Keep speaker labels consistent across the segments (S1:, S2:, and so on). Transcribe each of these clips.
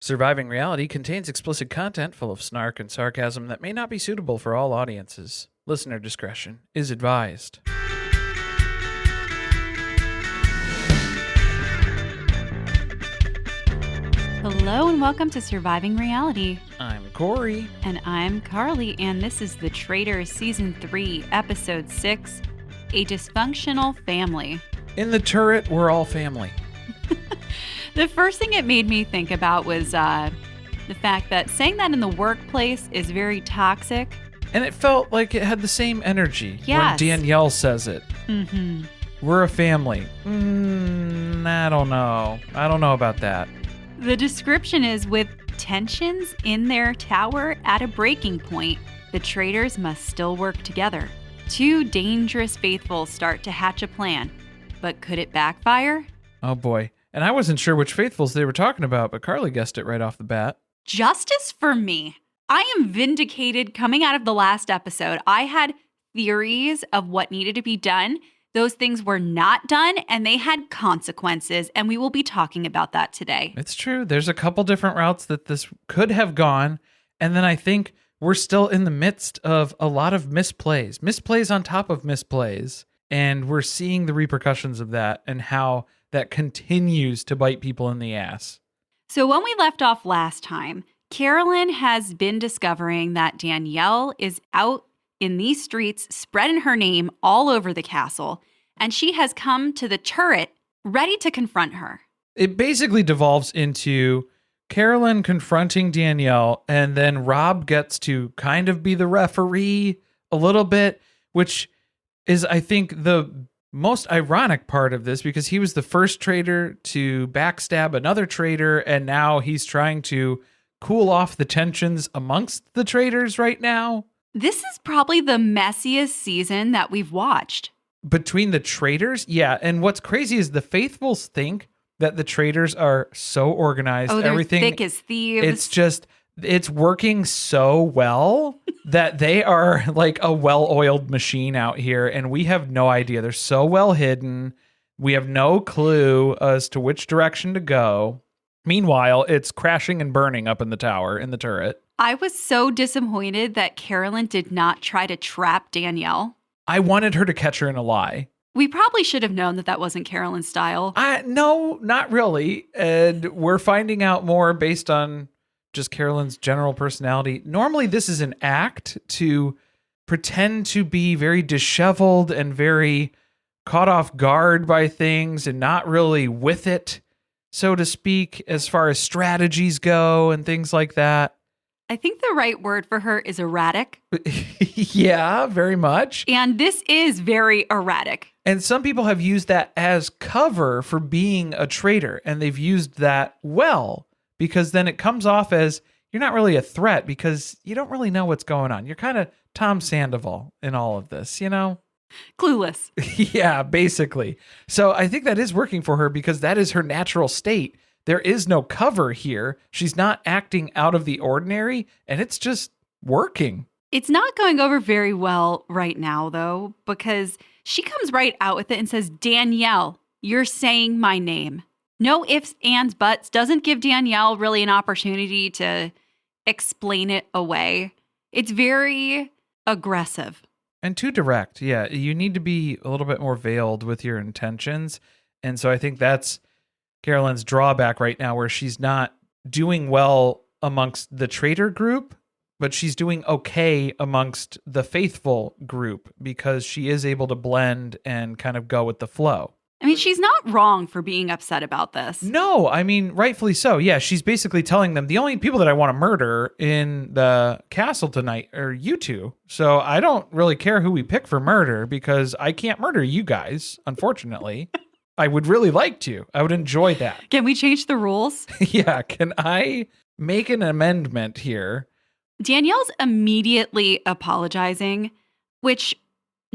S1: Surviving Reality contains explicit content full of snark and sarcasm that may not be suitable for all audiences. Listener discretion is advised.
S2: Hello and welcome to Surviving Reality.
S1: I'm Corey.
S2: And I'm Carly, and this is the Traitors Season 3, Episode 6, A Dysfunctional Family.
S1: In the turret, we're all family.
S2: The first thing it made me think about was the fact that saying that in the workplace is very toxic.
S1: And it felt like it had the same energy when Danielle says it.
S2: Mm-hmm.
S1: We're a family. I don't know. I don't know about that.
S2: The description is, with tensions in their tower at a breaking point, the traitors must still work together. Two dangerous faithfuls start to hatch a plan. But could it backfire?
S1: Oh boy. And I wasn't sure which faithfuls they were talking about, but Carly guessed it right off the bat.
S2: Justice for me. I am vindicated coming out of the last episode. I had theories of what needed to be done. Those things were not done, and they had consequences, and we will be talking about that today.
S1: It's true. There's a couple different routes that this could have gone, and then I think we're still in the midst of a lot of misplays on top of misplays, and we're seeing the repercussions of that and how that continues to bite people in the ass.
S2: So when we left off last time, Carolyn has been discovering that Danielle is out in these streets, spreading her name all over the castle, and she has come to the turret ready to confront her.
S1: It basically devolves into Carolyn confronting Danielle, and then Rob gets to kind of be the referee a little bit, which is, I think, the most ironic part of this, because he was the first traitor to backstab another traitor, and now he's trying to cool off the tensions amongst the traitors right now.
S2: This is probably the messiest season that we've watched.
S1: Between the traitors? Yeah, and what's crazy is the faithfuls think that the traitors are so organized.
S2: Oh, they're
S1: everything,
S2: thick as thieves.
S1: It's working so well that they are like a well-oiled machine out here, and we have no idea. They're so well hidden. We have no clue as to which direction to go. Meanwhile, it's crashing and burning up in the tower, in the turret.
S2: I was so disappointed that Carolyn did not try to trap Danielle.
S1: I wanted her to catch her in a lie.
S2: We probably should have known that that wasn't Carolyn's style.
S1: No, not really. And we're finding out more based on just Carolyn's general personality. Normally, this is an act to pretend to be very disheveled and very caught off guard by things and not really with it, so to speak, as far as strategies go and things like that.
S2: I think the right word for her is erratic.
S1: Yeah, very much.
S2: And this is very erratic.
S1: And some people have used that as cover for being a traitor, and they've used that well, because then it comes off as you're not really a threat because you don't really know what's going on. You're kind of Tom Sandoval in all of this, you know?
S2: Clueless.
S1: Yeah, basically. So I think that is working for her because that is her natural state. There is no cover here. She's not acting out of the ordinary, and it's just working.
S2: It's not going over very well right now, though, because she comes right out with it and says, Danielle, you're saying my name. No ifs, ands, buts. Doesn't give Danielle really an opportunity to explain it away. It's very aggressive.
S1: And too direct. Yeah, you need to be a little bit more veiled with your intentions. And so I think that's Carolyn's drawback right now, where she's not doing well amongst the traitor group, but she's doing okay amongst the faithful group because she is able to blend and kind of go with the flow.
S2: I mean, she's not wrong for being upset about this.
S1: No, I mean, rightfully so. Yeah, she's basically telling them the only people that I want to murder in the castle tonight are you two. So I don't really care who we pick for murder because I can't murder you guys, unfortunately. I would really like to. I would enjoy that.
S2: Can we change the rules?
S1: Yeah, can I make an amendment here?
S2: Danielle's immediately apologizing, which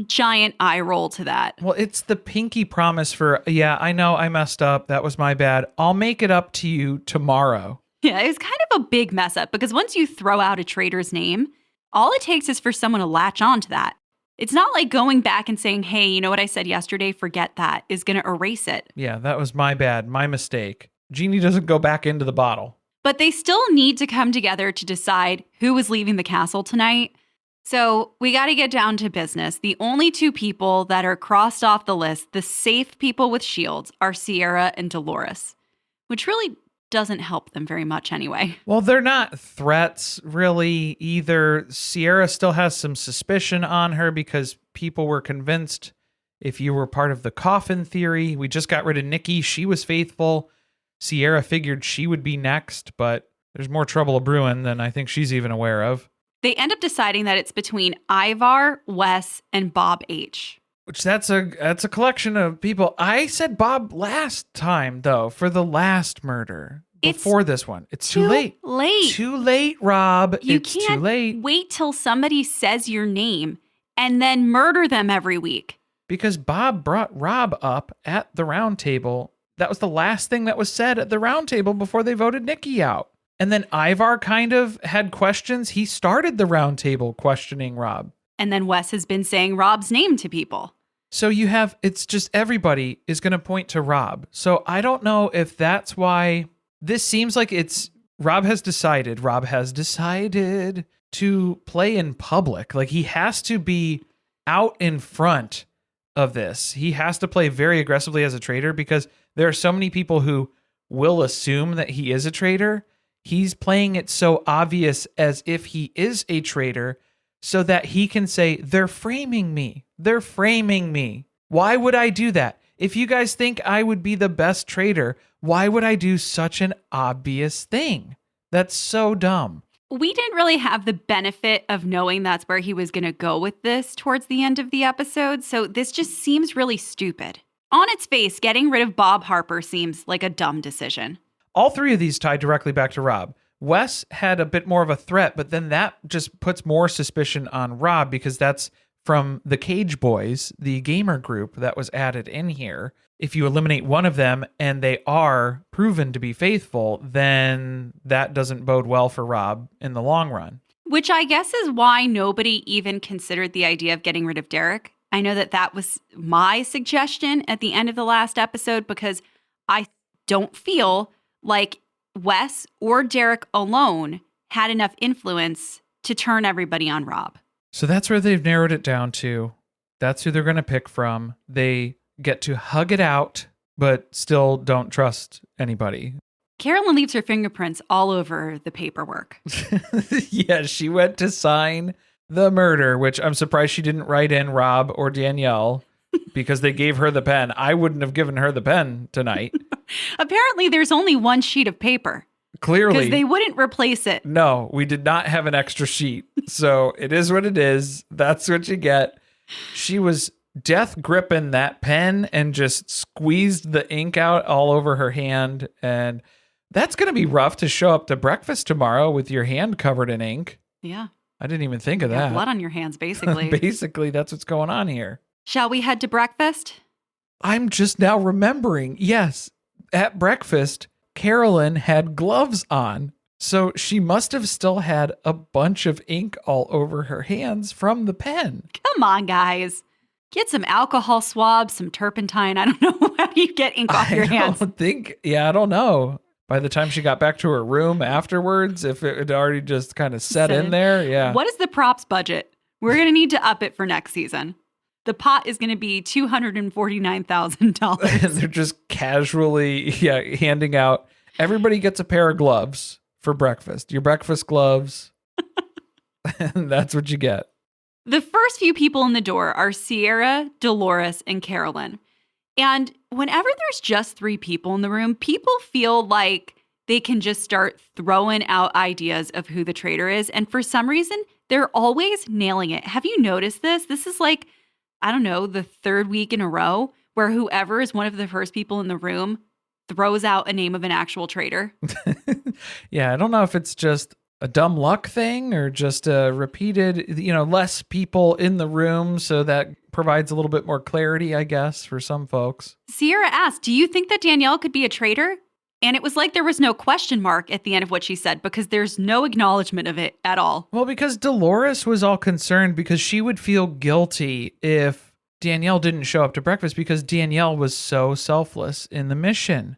S2: giant eye roll to that.
S1: Well, it's the pinky promise for, yeah, I know I messed up. That was my bad. I'll make it up to you tomorrow.
S2: Yeah, it was kind of a big mess up because once you throw out a traitor's name, all it takes is for someone to latch on to that. It's not like going back and saying, hey, you know what I said yesterday? Forget that, is going to erase it.
S1: Yeah, that was my bad, my mistake. Genie doesn't go back into the bottle.
S2: But they still need to come together to decide who is leaving the castle tonight. So we got to get down to business. The only two people that are crossed off the list, the safe people with shields, are Sierra and Dolores, which really doesn't help them very much anyway.
S1: Well, they're not threats really either. Sierra still has some suspicion on her because people were convinced if you were part of the coffin theory. We just got rid of Nikki. She was faithful. Sierra figured she would be next, but there's more trouble brewing than I think she's even aware of.
S2: They end up deciding that it's between Ivar, Wes, and Bob H.
S1: Which that's a collection of people. I said Bob last time, though, for the last murder. Before this one. It's too late. Too late, Rob. It's too late.
S2: Wait till somebody says your name and then murder them every week.
S1: Because Bob brought Rob up at the round table. That was the last thing that was said at the round table before they voted Nikki out. And then Ivar kind of had questions. He started the round table questioning Rob.
S2: And then Wes has been saying Rob's name to people.
S1: So it's just everybody is going to point to Rob. So I don't know if that's why this seems like Rob has decided to play in public. Like he has to be out in front of this. He has to play very aggressively as a traitor because there are so many people who will assume that he is a traitor. He's playing it so obvious as if he is a traitor so that he can say, they're framing me. They're framing me. Why would I do that? If you guys think I would be the best traitor, why would I do such an obvious thing? That's so dumb.
S2: We didn't really have the benefit of knowing that's where he was going to go with this towards the end of the episode, so this just seems really stupid. On its face, getting rid of Bob Harper seems like a dumb decision.
S1: All three of these tie directly back to Rob. Wes had a bit more of a threat, but then that just puts more suspicion on Rob because that's from the Cage Boys, the gamer group that was added in here. If you eliminate one of them and they are proven to be faithful, then that doesn't bode well for Rob in the long run.
S2: Which I guess is why nobody even considered the idea of getting rid of Derek. I know that was my suggestion at the end of the last episode because I don't feel like Wes or Derek alone had enough influence to turn everybody on Rob.
S1: So that's where they've narrowed it down to. That's who they're going to pick from. They get to hug it out, but still don't trust anybody.
S2: Carolyn leaves her fingerprints all over the paperwork.
S1: Yeah, she went to sign the murder, which I'm surprised she didn't write in Rob or Danielle because they gave her the pen. I wouldn't have given her the pen tonight.
S2: Apparently, there's only one sheet of paper.
S1: Clearly.
S2: Because they wouldn't replace it.
S1: No, we did not have an extra sheet. So it is what it is. That's what you get. She was death gripping that pen and just squeezed the ink out all over her hand. And that's going to be rough to show up to breakfast tomorrow with your hand covered in ink.
S2: Yeah.
S1: I didn't even think of that.
S2: Blood on your hands, basically.
S1: Basically, that's what's going on here.
S2: Shall we head to breakfast?
S1: I'm just now remembering. Yes, at breakfast, Carolyn had gloves on. So she must have still had a bunch of ink all over her hands from the pen.
S2: Come on, guys. Get some alcohol swabs, some turpentine. I don't know how you get ink off your hands.
S1: I don't know. By the time she got back to her room afterwards, if it had already just kind of set in there, yeah.
S2: What is the props budget? We're going to need to up it for next season. The pot is going to be $249,000.
S1: And they're just casually handing out. Everybody gets a pair of gloves for breakfast. Your breakfast gloves. And that's what you get.
S2: The first few people in the door are Sierra, Dolores, and Carolyn. And whenever there's just three people in the room, people feel like they can just start throwing out ideas of who the traitor is. And for some reason, they're always nailing it. Have you noticed this? This is like, I don't know, the third week in a row where whoever is one of the first people in the room throws out a name of an actual traitor.
S1: Yeah, I don't know if it's just a dumb luck thing or just a repeated, less people in the room. So that provides a little bit more clarity, I guess, for some folks.
S2: Sierra asked, do you think that Danielle could be a traitor? And it was like there was no question mark at the end of what she said because there's no acknowledgement of it at all.
S1: Well, because Dolores was all concerned because she would feel guilty if Danielle didn't show up to breakfast because Danielle was so selfless in the mission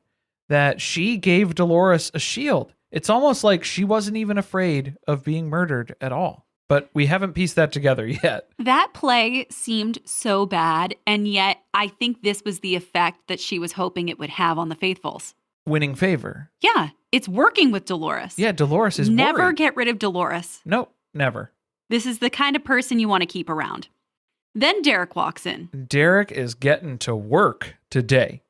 S1: that she gave Dolores a shield. It's almost like she wasn't even afraid of being murdered at all. But we haven't pieced that together yet.
S2: That play seemed so bad, and yet I think this was the effect that she was hoping it would have on the faithfuls.
S1: Winning favor.
S2: Yeah, it's working with Dolores.
S1: Yeah, Dolores is
S2: Never
S1: worried.
S2: get rid of Dolores.
S1: Nope, never.
S2: This is the kind of person you want to keep around. Then Derek walks in.
S1: Derek is getting to work today.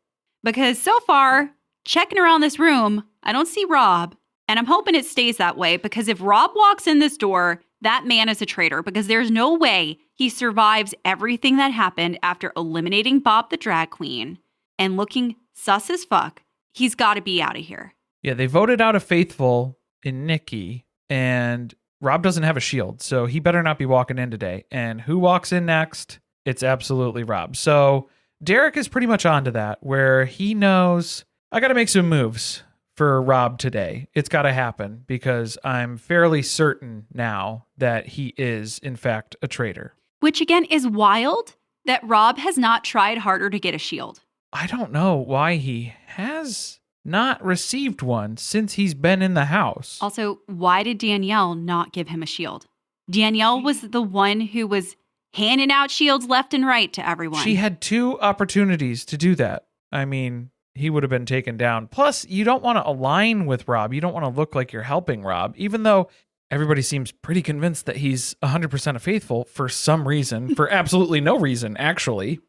S2: Because so far, checking around this room, I don't see Rob. And I'm hoping it stays that way, because if Rob walks in this door, that man is a traitor, because there's no way he survives everything that happened after eliminating Bob the drag queen and looking sus as fuck. He's got to be out of here.
S1: Yeah, they voted out a faithful in Nikki, and Rob doesn't have a shield, so he better not be walking in today. And who walks in next? It's absolutely Rob. So Derek is pretty much onto that, where he knows, I got to make some moves for Rob today. It's got to happen, because I'm fairly certain now that he is, in fact, a traitor.
S2: Which again is wild that Rob has not tried harder to get a shield.
S1: I don't know why he has not received one since he's been in the house.
S2: Also, why did Danielle not give him a shield? Danielle was the one who was handing out shields left and right to everyone.
S1: She had 2 opportunities to do that. I mean, he would have been taken down. Plus, you don't want to align with Rob. You don't want to look like you're helping Rob, even though everybody seems pretty convinced that he's 100% a faithful for some reason, for absolutely no reason, actually.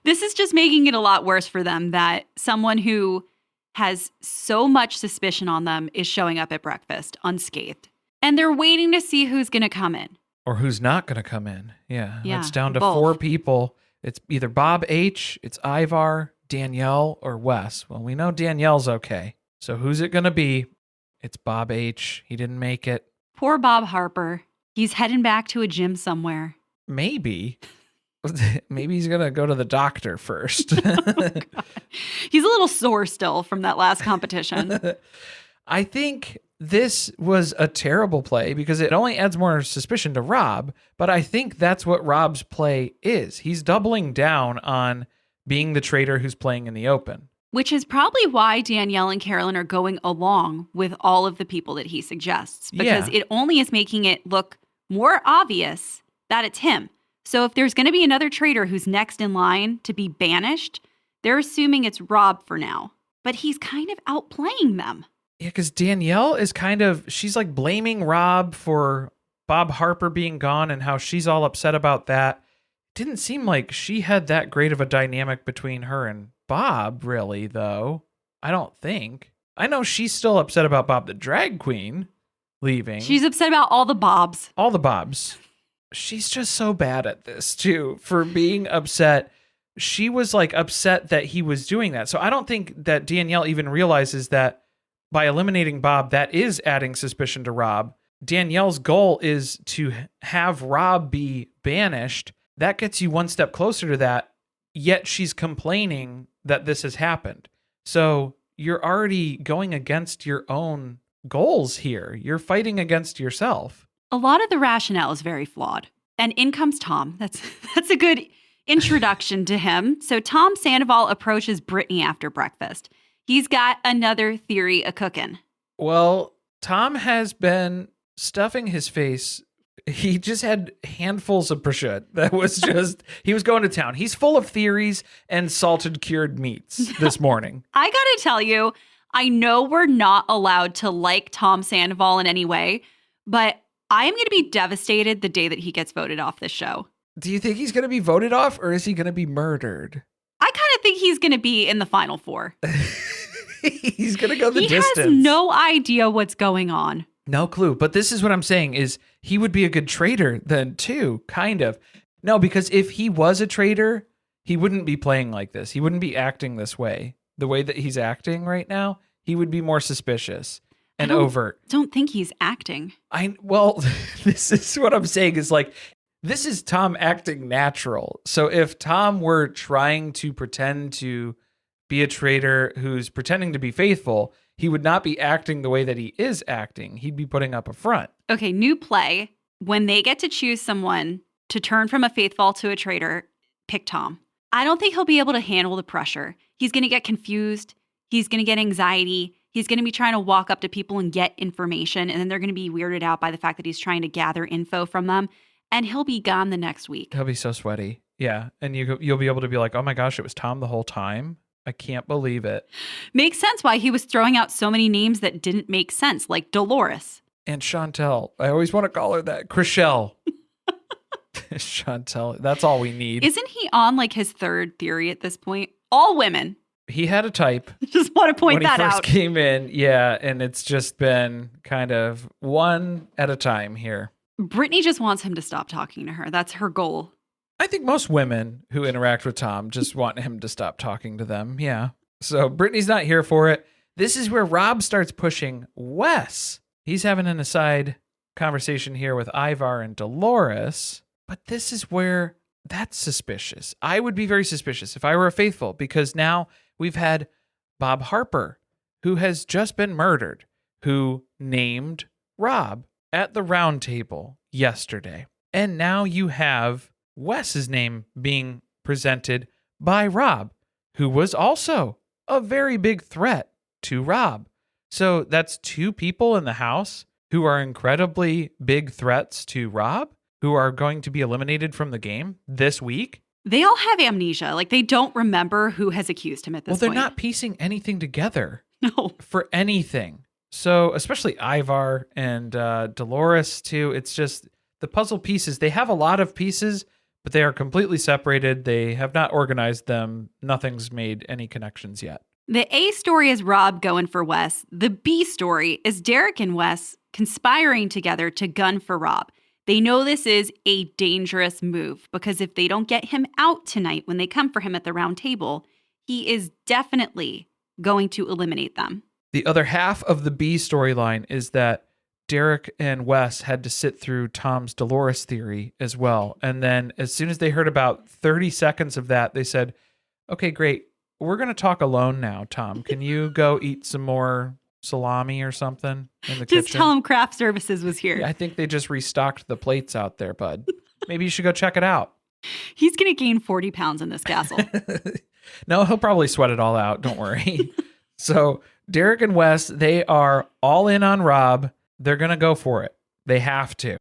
S2: This is just making it a lot worse for them that someone who has so much suspicion on them is showing up at breakfast unscathed. And they're waiting to see who's going to come in.
S1: Or who's not going to come in. Yeah, it's down to
S2: both.
S1: 4 people. It's either Bob H., it's Ivar, Danielle, or Wes. Well, we know Danielle's okay. So who's it going to be? It's Bob H. He didn't make it.
S2: Poor Bob Harper. He's heading back to a gym somewhere.
S1: Maybe. Maybe he's going to go to the doctor first.
S2: He's a little sore still from that last competition.
S1: I think this was a terrible play because it only adds more suspicion to Rob, but I think that's what Rob's play is. He's doubling down on being the traitor who's playing in the open.
S2: Which is probably why Danielle and Carolyn are going along with all of the people that he suggests. Because it only is making it look more obvious that it's him. So if there's going to be another traitor who's next in line to be banished, they're assuming it's Rob for now. But he's kind of outplaying them.
S1: Yeah, because Danielle is she's like blaming Rob for Bob Harper being gone and how she's all upset about that. Didn't seem like she had that great of a dynamic between her and Bob, really, though. I don't think. I know she's still upset about Bob the drag queen leaving.
S2: She's upset about all the Bobs.
S1: All the Bobs. She's just so bad at this, too, for being upset. She was like upset that he was doing that. So I don't think that Danielle even realizes that by eliminating Bob, that is adding suspicion to Rob. Danielle's goal is to have Rob be banished. That gets you one step closer to that, yet she's complaining that this has happened. So you're already going against your own goals here. You're fighting against yourself.
S2: A lot of the rationale is very flawed. And in comes Tom. That's a good introduction to him. So Tom Sandoval approaches Brittany after breakfast. He's got another theory a-cookin'.
S1: Well, Tom has been stuffing his face. He just had handfuls of prosciutto. That was just, he was going to town. He's full of theories and salted cured meats this morning.
S2: I gotta tell you, I know we're not allowed to like Tom Sandoval in any way, but I am going to be devastated the day that he gets voted off this show.
S1: Do you think he's going to be voted off or is he going to be murdered?
S2: I kind of think he's going to be in the final 4.
S1: He's going to go the distance.
S2: He has no idea what's going on.
S1: No clue. But this is what I'm saying is he would be a good traitor then too, kind of. No, because if he was a traitor, he wouldn't be playing like this. He wouldn't be acting this way. The way that he's acting right now, he would be more suspicious and overt.
S2: Don't think he's acting.
S1: Well, this is what I'm saying is like, this is Tom acting natural. So if Tom were trying to pretend to be a traitor who's pretending to be faithful, he would not be acting the way that he is acting. He'd be putting up a front.
S2: Okay, new play. When they get to choose someone to turn from a faithful to a traitor, pick Tom. I don't think he'll be able to handle the pressure. He's going to get confused. He's going to get anxiety. He's going to be trying to walk up to people and get information, and then they're going to be weirded out by the fact that he's trying to gather info from them, and he'll be gone the next week.
S1: He'll be so sweaty. Yeah, and you'll be able to be like, oh my gosh, it was Tom the whole time? I can't believe it.
S2: Makes sense why he was throwing out so many names that didn't make sense, like Dolores.
S1: And Chantel. I always want to call her that. Chriselle. Chantel. That's all we need.
S2: Isn't he on like his third theory at this point? All women.
S1: He had a type.
S2: Just want to point that out.
S1: When he first came in, yeah, and it's just been kind of one at a time here.
S2: Brittany just wants him to stop talking to her. That's her goal.
S1: I think most women who interact with Tom just want him to stop talking to them. Yeah. So Brittany's not here for it. This is where Rob starts pushing Wes. He's having an aside conversation here with Ivar and Dolores. But this is where that's suspicious. I would be very suspicious if I were a faithful, because now we've had Bob Harper, who has just been murdered, who named Rob at the round table yesterday. And now you have Wes's name being presented by Rob, who was also a very big threat to Rob. So that's two people in the house who are incredibly big threats to Rob, who are going to be eliminated from the game this week.
S2: They all have amnesia. Like, they don't remember who has accused him at this point.
S1: Well, they're not piecing anything together.
S2: No.
S1: For anything. So especially Ivar and Dolores, too. It's just the puzzle pieces. They have a lot of pieces, but they are completely separated. They have not organized them. Nothing's made any connections yet.
S2: The A story is Rob going for Wes. The B story is Derek and Wes conspiring together to gun for Rob. They know this is a dangerous move because if they don't get him out tonight when they come for him at the round table, he is definitely going to eliminate them.
S1: The other half of the B storyline is that Derek and Wes had to sit through Tom's Dolores theory as well. And then as soon as they heard about 30 seconds of that, they said, okay, great. We're going to talk alone now, Tom. Can you go eat some more salami or something in the kitchen?
S2: Just tell him craft services was here.
S1: Yeah, I think they just restocked the plates out there, bud. Maybe you should go check it out.
S2: He's going to gain 40 pounds in this castle.
S1: No, he'll probably sweat it all out. Don't worry. So Derek and Wes, they are all in on Rob. They're going to go for it. They have to.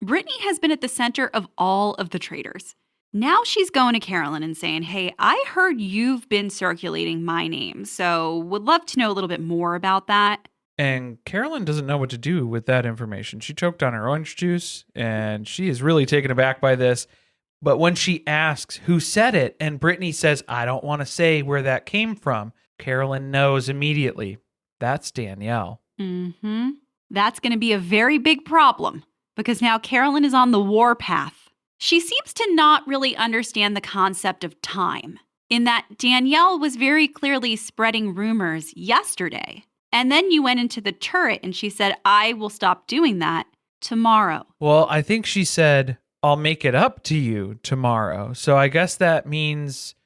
S2: Brittany has been at the center of all of the traitors. Now she's going to Carolyn and saying, hey, I heard you've been circulating my name, so would love to know a little bit more about that.
S1: And Carolyn doesn't know what to do with that information. She choked on her orange juice, and she is really taken aback by this. But when she asks who said it, and Brittany says, I don't want to say where that came from, Carolyn knows immediately. That's Danielle.
S2: Mm-hmm. That's going to be a very big problem, because now Carolyn is on the warpath. She seems to not really understand the concept of time, in that Danielle was very clearly spreading rumors yesterday. And then you went into the turret and she said, I will stop doing that tomorrow.
S1: Well, I think she said, I'll make it up to you tomorrow. So I guess that means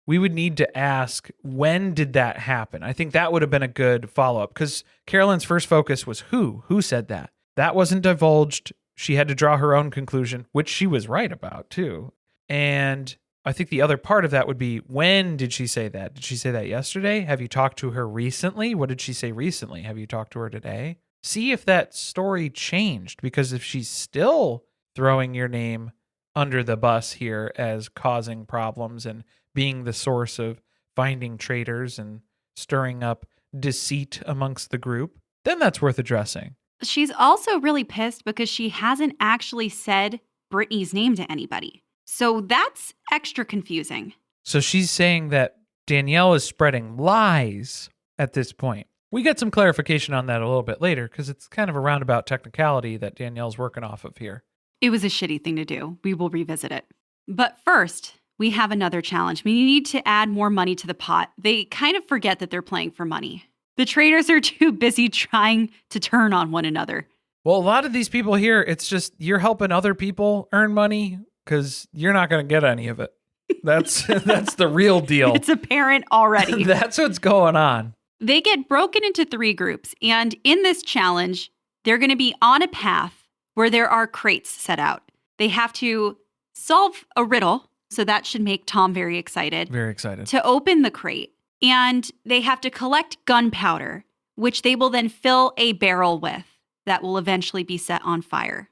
S1: we would need to ask, when did that happen? I think that would have been a good follow-up, because Carolyn's first focus was who? Who said that? That wasn't divulged. She had to draw her own conclusion, which she was right about, too. And I think the other part of that would be, when did she say that? Did she say that yesterday? Have you talked to her recently? What did she say recently? Have you talked to her today? See if that story changed, because if she's still throwing your name under the bus here as causing problems and being the source of finding traitors and stirring up deceit amongst the group, then that's worth addressing.
S2: She's also really pissed because she hasn't actually said Brittany's name to anybody. So that's extra confusing.
S1: So she's saying that Danielle is spreading lies at this point. We get some clarification on that a little bit later, because it's kind of a roundabout technicality that Danielle's working off of here.
S2: It was a shitty thing to do. We will revisit it. But first, we have another challenge. We need to add more money to the pot. They kind of forget that they're playing for money. The traitors are too busy trying to turn on one another.
S1: Well, a lot of these people here, it's just you're helping other people earn money because you're not going to get any of it. That's the real deal.
S2: It's apparent already.
S1: That's what's going on.
S2: They get broken into 3 groups, and in this challenge, they're going to be on a path where there are crates set out. They have to solve a riddle, so that should make Tom very excited.
S1: Very excited.
S2: To open the crate. And they have to collect gunpowder, which they will then fill a barrel with that will eventually be set on fire.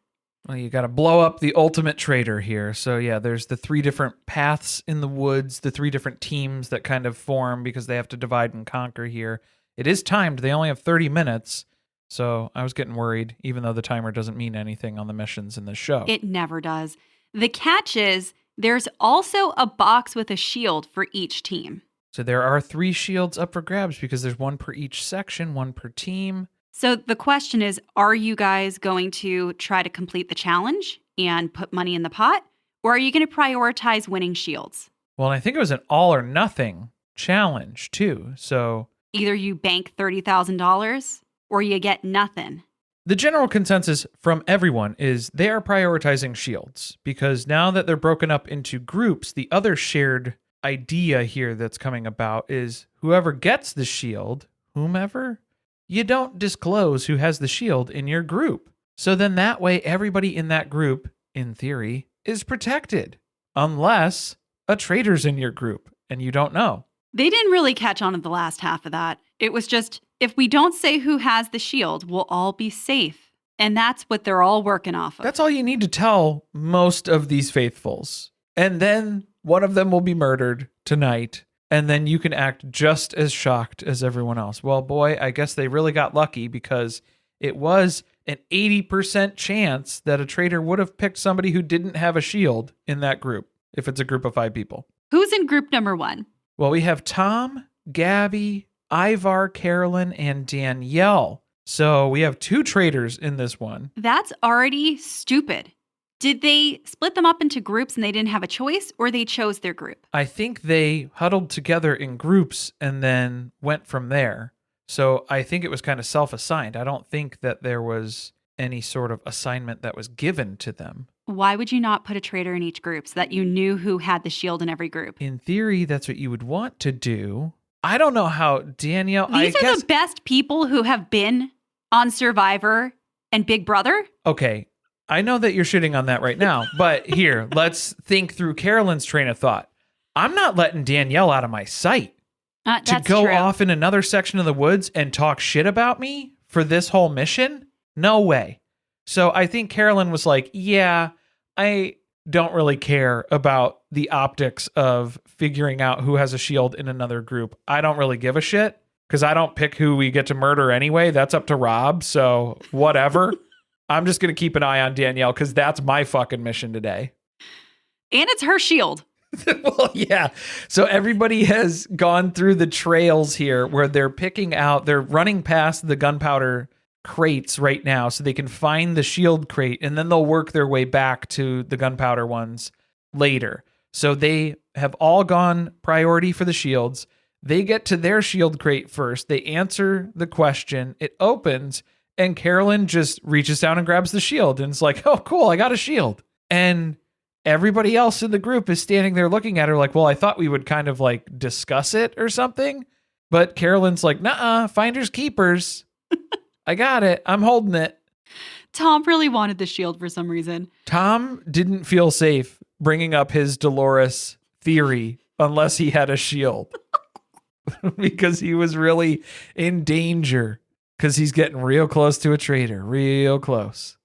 S1: Well, you got to blow up the ultimate traitor here. So yeah, there's the 3 different paths in the woods, the 3 different teams that kind of form because they have to divide and conquer here. It is timed. They only have 30 minutes. So I was getting worried, even though the timer doesn't mean anything on the missions in this show.
S2: It never does. The catch is there's also a box with a shield for each team.
S1: So there are 3 shields up for grabs because there's 1 per each section, 1 per team.
S2: So the question is, are you guys going to try to complete the challenge and put money in the pot? Or are you going to prioritize winning shields?
S1: Well, I think it was an all or nothing challenge too. So
S2: either you bank $30,000 or you get nothing.
S1: The general consensus from everyone is they are prioritizing shields because now that they're broken up into groups, the other shared idea here that's coming about is whoever gets the shield, whomever, you don't disclose who has the shield in your group. So then that way everybody in that group, in theory, is protected unless a traitor's in your group and you don't know.
S2: They didn't really catch on to the last half of that. It was just, if we don't say who has the shield, we'll all be safe. And that's what they're all working off of.
S1: That's all you need to tell most of these faithfuls. And then one of them will be murdered tonight. And then you can act just as shocked as everyone else. Well, boy, I guess they really got lucky because it was an 80% chance that a traitor would have picked somebody who didn't have a shield in that group, if it's a group of 5 people.
S2: Who's in group number 1?
S1: Well, we have Tom, Gabby, Ivar, Carolyn, and Danielle. So we have 2 traitors in this one.
S2: That's already stupid. Did they split them up into groups and they didn't have a choice, or they chose their group?
S1: I think they huddled together in groups and then went from there. So I think it was kind of self-assigned. I don't think that there was any sort of assignment that was given to them.
S2: Why would you not put a traitor in each group so that you knew who had the shield in every group?
S1: In theory, that's what you would want to do. I don't know how Danielle...
S2: These are the best people who have been on Survivor and Big Brother.
S1: Okay, I know that you're shitting on that right now, but here, let's think through Carolyn's train of thought. I'm not letting Danielle out of my sight to go off in another section of the woods and talk shit about me for this whole mission. No way. So I think Carolyn was like, yeah, I don't really care about the optics of figuring out who has a shield in another group. I don't really give a shit because I don't pick who we get to murder anyway. That's up to Rob. So whatever. I'm just going to keep an eye on Danielle because that's my fucking mission today.
S2: And it's her shield.
S1: Well, yeah. So everybody has gone through the trails here where they're picking out, they're running past the gunpowder crates right now so they can find the shield crate and then they'll work their way back to the gunpowder ones later. So they have all gone priority for the shields. They get to their shield crate first. They answer the question. It opens and Carolyn just reaches down and grabs the shield and it's like, oh, cool, I got a shield. And everybody else in the group is standing there looking at her like, well, I thought we would kind of like discuss it or something. But Carolyn's like, nuh-uh, finders keepers. I got it. I'm holding it.
S2: Tom really wanted the shield for some reason.
S1: Tom didn't feel safe bringing up his Dolores theory unless he had a shield because he was really in danger because he's getting real close to a traitor, real close.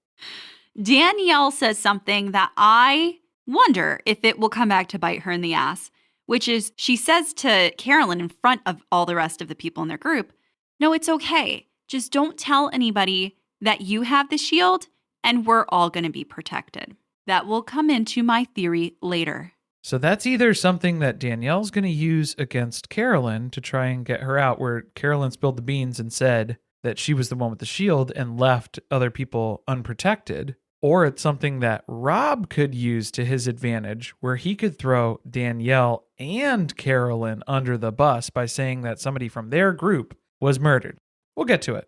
S2: Danielle says something that I wonder if it will come back to bite her in the ass, which is she says to Carolyn in front of all the rest of the people in their group, no, it's okay. Just don't tell anybody that you have the shield and we're all going to be protected. That will come into my theory later.
S1: So that's either something that Danielle's going to use against Carolyn to try and get her out, where Carolyn spilled the beans and said that she was the one with the shield and left other people unprotected. Or it's something that Rob could use to his advantage, where he could throw Danielle and Carolyn under the bus by saying that somebody from their group was murdered. We'll get to it.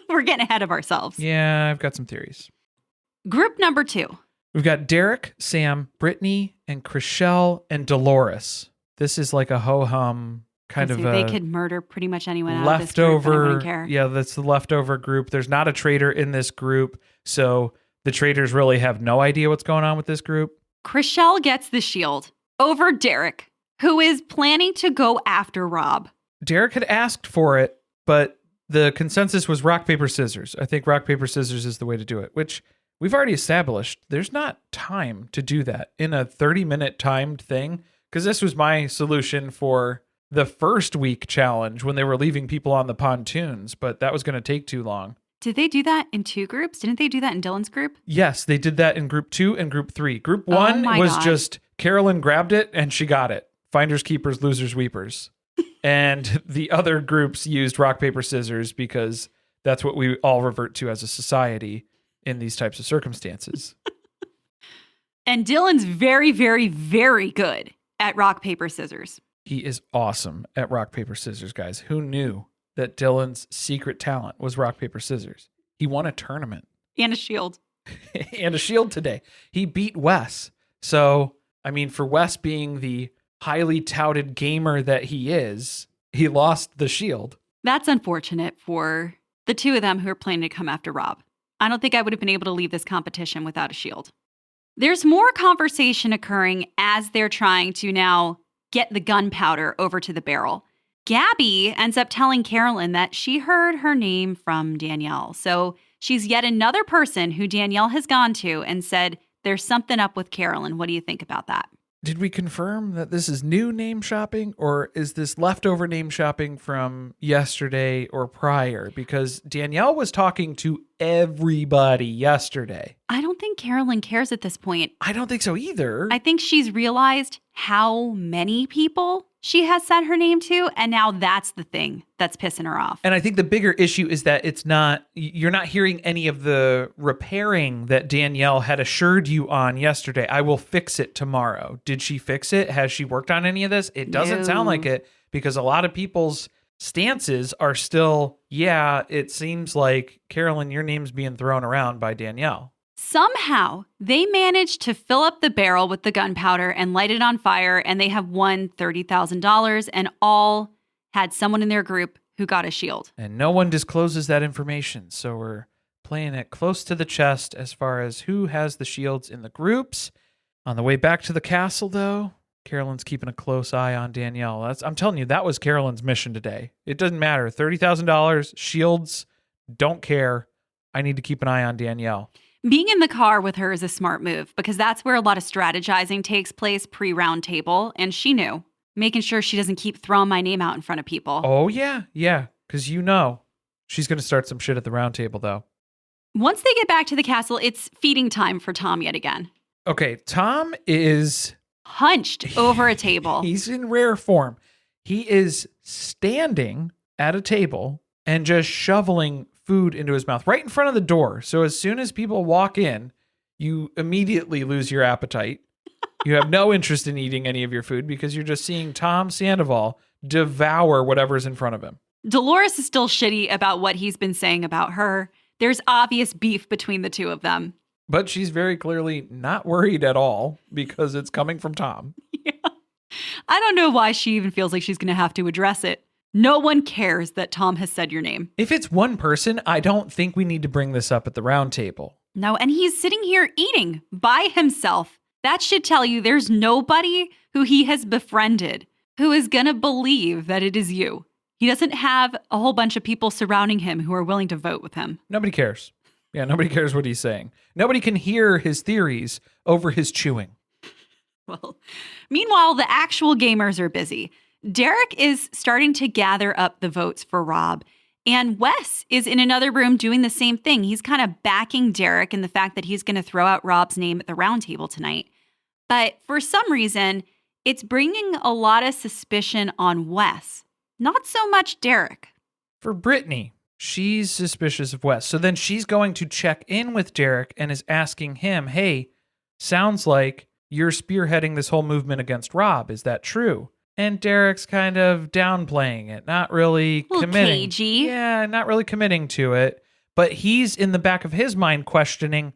S2: We're getting ahead of ourselves.
S1: Yeah, I've got some theories.
S2: Group number 2.
S1: We've got Derek, Sam, Brittany, and Chriselle and Dolores. This is like a ho-hum kind of
S2: they could murder pretty much anyone out
S1: leftover.
S2: Of this group and I wouldn't care.
S1: Yeah, that's the leftover group. There's not a traitor in this group, so the traitors really have no idea what's going on with this group.
S2: Chriselle gets the shield over Derek. who is planning to go after Rob.
S1: Derek had asked for it, but the consensus was rock, paper, scissors. I think rock, paper, scissors is the way to do it, which we've already established. There's not time to do that in a 30-minute timed thing, because this was my solution for the first week challenge when they were leaving people on the pontoons, but that was going to take too long.
S2: Did they do that in 2 groups? Didn't they do that in Dylan's group?
S1: Yes, they did that in group 2 and group 3. Group 1 was just Carolyn grabbed it and she got it. Finders, keepers, losers, weepers. And the other groups used rock, paper, scissors because that's what we all revert to as a society in these types of circumstances.
S2: And Dylan's very, very, very good at rock, paper, scissors.
S1: He is awesome at rock, paper, scissors, guys. Who knew that Dylan's secret talent was rock, paper, scissors? He won a tournament.
S2: And a shield.
S1: And a shield today. He beat Wes. So, I mean, for Wes being the highly touted gamer that he is, he lost the shield.
S2: That's unfortunate for the 2 of them who are planning to come after Rob. I don't think I would have been able to leave this competition without a shield. There's more conversation occurring as they're trying to now get the gunpowder over to the barrel. Gabby ends up telling Carolyn that she heard her name from Danielle. So she's yet another person who Danielle has gone to and said, there's something up with Carolyn. What do you think about that?
S1: Did we confirm that this is new name shopping, or is this leftover name shopping from yesterday or prior? Because Danielle was talking to everybody yesterday.
S2: I don't think Carolyn cares at this point.
S1: I don't think so either.
S2: I think she's realized how many people she has said her name to, and now that's the thing that's pissing her off.
S1: And I think the bigger issue is that you're not hearing any of the repairing that Danielle had assured you on yesterday. I will fix it tomorrow. Did she fix it? Has she worked on any of this? It doesn't sound like it, because a lot of people's stances are still, yeah, it seems like, Carolyn, your name's being thrown around by Danielle.
S2: Somehow, they managed to fill up the barrel with the gunpowder and light it on fire, and they have won $30,000 and all had someone in their group who got a shield.
S1: And no one discloses that information, so we're playing it close to the chest as far as who has the shields in the groups. On the way back to the castle, though, Carolyn's keeping a close eye on Danielle. I'm telling you, that was Carolyn's mission today. It doesn't matter. $30,000, shields, don't care. I need to keep an eye on Danielle.
S2: Being in the car with her is a smart move because that's where a lot of strategizing takes place pre-round table, and she knew, making sure she doesn't keep throwing my name out in front of people.
S1: Oh, yeah, because she's going to start some shit at the round table, though.
S2: Once they get back to the castle, it's feeding time for Tom yet again.
S1: Okay, Tom is
S2: hunched over a table.
S1: He's in rare form. He is standing at a table and just shoveling food into his mouth right in front of the door. So as soon as people walk in, you immediately lose your appetite. You have no interest in eating any of your food because you're just seeing Tom Sandoval devour whatever's in front of him.
S2: Dolores is still shitty about what he's been saying about her. There's obvious beef between the 2 of them.
S1: But she's very clearly not worried at all because it's coming from Tom.
S2: Yeah. I don't know why she even feels like she's going to have to address it. No one cares that Tom has said your name.
S1: If it's one person, I don't think we need to bring this up at the round table.
S2: No, and he's sitting here eating by himself. That should tell you there's nobody who he has befriended who is going to believe that it is you. He doesn't have a whole bunch of people surrounding him who are willing to vote with him.
S1: Nobody cares. Yeah, nobody cares what he's saying. Nobody can hear his theories over his chewing.
S2: Well, meanwhile, the actual gamers are busy. Derek is starting to gather up the votes for Rob, and Wes is in another room doing the same thing. He's kind of backing Derek in the fact that he's going to throw out Rob's name at the round table tonight. But for some reason, it's bringing a lot of suspicion on Wes, not so much Derek.
S1: For Brittany, she's suspicious of Wes. So then she's going to check in with Derek and is asking him, hey, sounds like you're spearheading this whole movement against Rob. Is that true? And Derek's kind of downplaying it, not really committing.
S2: Cagey.
S1: Yeah, not really committing to it. But he's in the back of his mind questioning,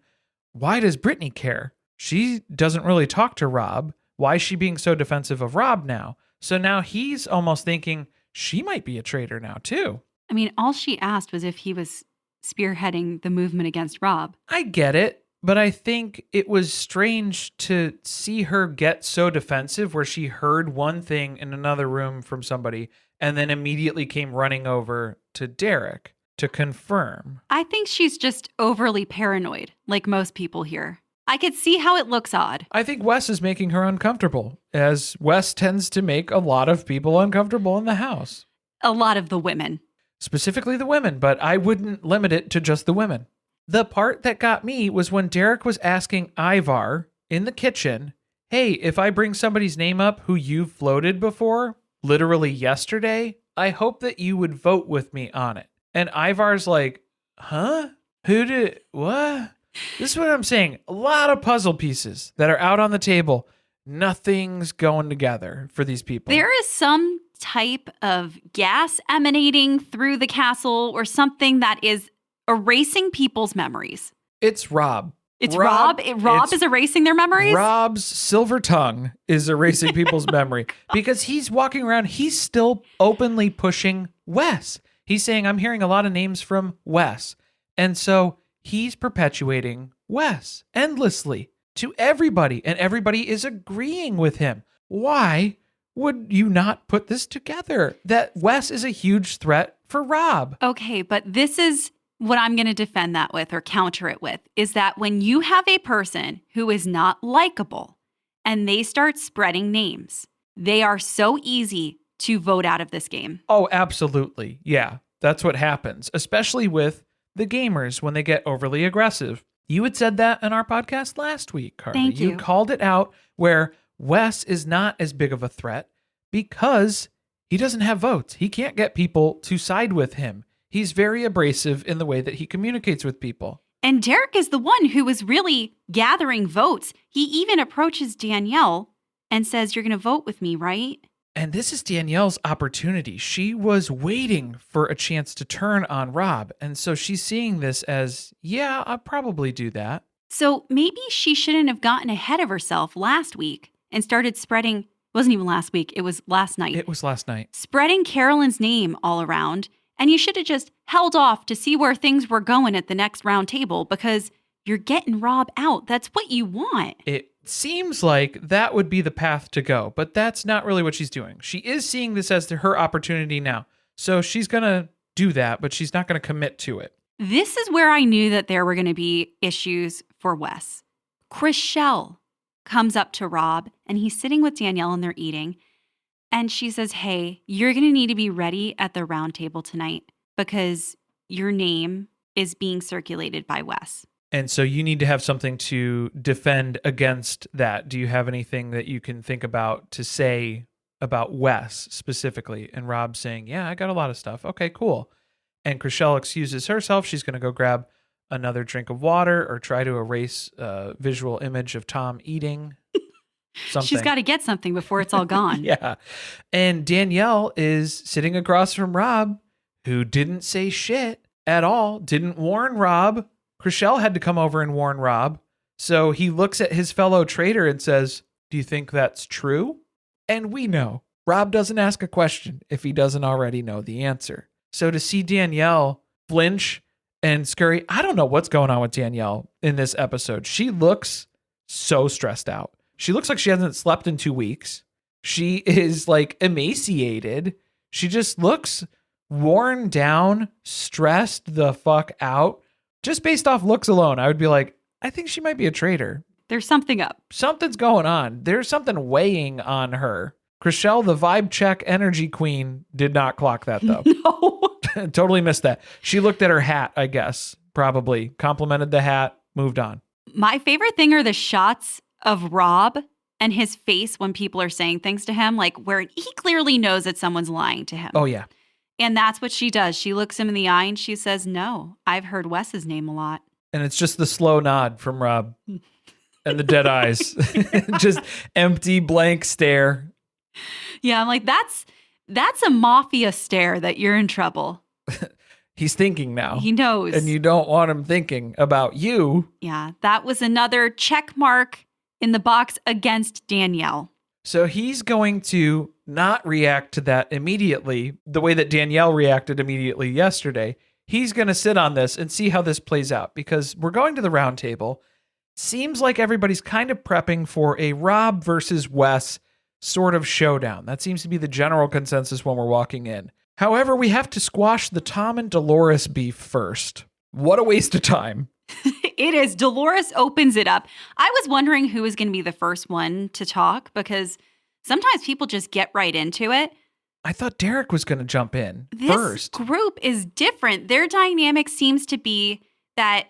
S1: why does Brittany care? She doesn't really talk to Rob. Why is she being so defensive of Rob now? So now he's almost thinking she might be a traitor now too.
S2: I mean, all she asked was if he was spearheading the movement against Rob.
S1: I get it. But I think it was strange to see her get so defensive where she heard one thing in another room from somebody and then immediately came running over to Derek to confirm.
S2: I think she's just overly paranoid, like most people here. I could see how it looks odd.
S1: I think Wes is making her uncomfortable, as Wes tends to make a lot of people uncomfortable in the house.
S2: A lot of the women.
S1: Specifically the women, but I wouldn't limit it to just the women. The part that got me was when Derek was asking Ivar in the kitchen, hey, if I bring somebody's name up who you've floated before, literally yesterday, I hope that you would vote with me on it. And Ivar's like, huh? What? This is what I'm saying. A lot of puzzle pieces that are out on the table. Nothing's going together for these people.
S2: There is some type of gas emanating through the castle or something that is erasing people's memories.
S1: It's Rob.
S2: It's Rob? Rob is erasing their memories?
S1: Rob's silver tongue is erasing people's memory because he's walking around. He's still openly pushing Wes. He's saying, I'm hearing a lot of names from Wes. And so he's perpetuating Wes endlessly to everybody. And everybody is agreeing with him. Why would you not put this together? That Wes is a huge threat for Rob.
S2: Okay, but this is what I'm going to defend that with or counter it with, is that when you have a person who is not likable and they start spreading names, they are so easy to vote out of this game.
S1: Oh, absolutely. Yeah, that's what happens, especially with the gamers when they get overly aggressive. You had said that in our podcast last week, Carly.
S2: Thank you.
S1: You called it out where Wes is not as big of a threat because he doesn't have votes. He can't get people to side with him. He's very abrasive in the way that he communicates with people.
S2: And Derek is the one who was really gathering votes. He even approaches Danielle and says, you're going to vote with me, right?
S1: And this is Danielle's opportunity. She was waiting for a chance to turn on Rob. And so she's seeing this as, yeah, I'll probably do that.
S2: So maybe she shouldn't have gotten ahead of herself last week and started spreading, it wasn't even last week, it was last night.
S1: It was last night.
S2: Spreading Carolyn's name all around. And you should have just held off to see where things were going at the next round table because you're getting Rob out. That's what you want.
S1: It seems like that would be the path to go, but that's not really what she's doing. She is seeing this as her opportunity now. So she's going to do that, but she's not going to commit to it.
S2: This is where I knew that there were going to be issues for Wes. Chriselle comes up to Rob and he's sitting with Danielle and they're eating. And she says, hey, you're going to need to be ready at the round table tonight because your name is being circulated by Wes.
S1: And so you need to have something to defend against that. Do you have anything that you can think about to say about Wes specifically? And Rob's saying, yeah, I got a lot of stuff. Okay, cool. And Chriselle excuses herself. She's going to go grab another drink of water or try to erase a visual image of Tom eating something.
S2: She's got to get something before it's all gone.
S1: Yeah. And Danielle is sitting across from Rob, who didn't say shit at all, didn't warn Rob. Chriselle had to come over and warn Rob. So he looks at his fellow traitor and says, do you think that's true? And we know Rob doesn't ask a question if he doesn't already know the answer. So to see Danielle flinch and scurry, I don't know what's going on with Danielle in this episode. She looks so stressed out. She looks like she hasn't slept in 2 weeks. She is like emaciated. She just looks worn down, stressed the fuck out. Just based off looks alone, I would be like, I think she might be a traitor.
S2: There's something up.
S1: Something's going on. There's something weighing on her. Chriselle, the vibe check energy queen, did not clock that though.
S2: No.
S1: Totally missed that. She looked at her hat, I guess, probably complimented the hat, moved on.
S2: My favorite thing are the shots of Rob and his face when people are saying things to him, like where he clearly knows that someone's lying to him.
S1: Oh, yeah.
S2: And that's what she does. She looks him in the eye and she says, no, I've heard Wes's name a lot.
S1: And it's just the slow nod from Rob and the dead eyes. Just empty, blank stare.
S2: Yeah, I'm like, that's a mafia stare that you're in trouble.
S1: He's thinking now.
S2: He knows.
S1: And you don't want him thinking about you.
S2: Yeah, that was another check mark in the box against Danielle.
S1: So he's going to not react to that immediately, the way that Danielle reacted immediately yesterday. He's going to sit on this and see how this plays out because we're going to the round table seems like everybody's kind of prepping for a Rob versus Wes sort of showdown. That seems to be the general consensus when we're walking in. However, we have to squash the Tom and Dolores beef first. What a waste of time.
S2: It is. Dolores opens it up. I was wondering who was going to be the first one to talk because sometimes people just get right into it.
S1: I thought Derek was going to jump in
S2: This
S1: first.
S2: group is different. Their dynamic seems to be that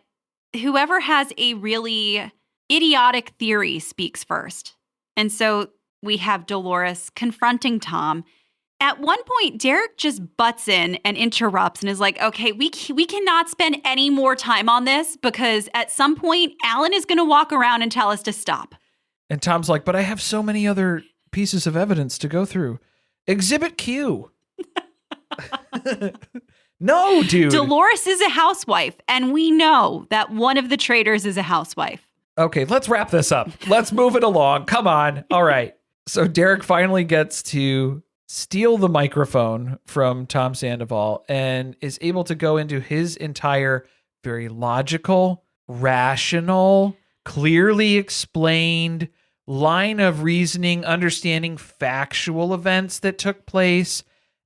S2: whoever has a really idiotic theory speaks first. And so we have Dolores confronting Tom. At one point, Derek just butts in and interrupts and is like, okay, we cannot spend any more time on this because at some point, Alan is going to walk around and tell us to stop.
S1: And Tom's like, but I have so many other pieces of evidence to go through. Exhibit Q. No, dude.
S2: Dolores is a housewife, and we know that one of the traitors is a housewife.
S1: Okay, let's wrap this up. Let's move it along. Come on. All right. So Derek finally gets to steal the microphone from Tom Sandoval and is able to go into his entire very logical, rational, clearly explained line of reasoning, understanding factual events that took place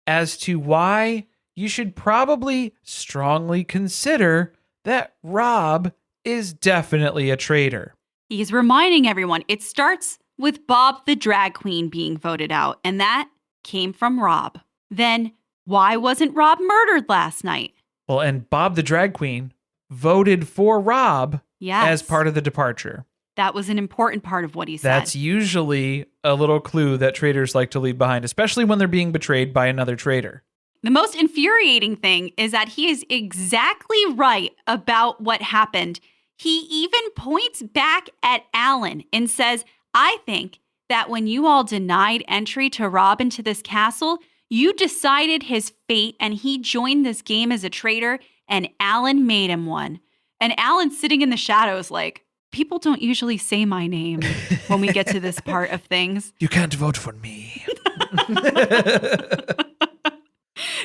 S1: as to why you should probably strongly consider that Rob is definitely a traitor.
S2: He's reminding everyone it starts with Bob the drag queen being voted out, and that came from Rob. Then why wasn't Rob murdered last night?
S1: Well, and Bob the drag queen voted for Rob as part of the departure.
S2: That was an important part of what he said.
S1: That's usually a little clue that traitors like to leave behind, especially when they're being betrayed by another traitor.
S2: The most infuriating thing is that he is exactly right about what happened. He even points back at Alan and says, I think that when you all denied entry to Rob into this castle, you decided his fate and he joined this game as a traitor and Alan made him one. And Alan's sitting in the shadows like, people don't usually say my name when we get to this part of things.
S1: You can't vote for me.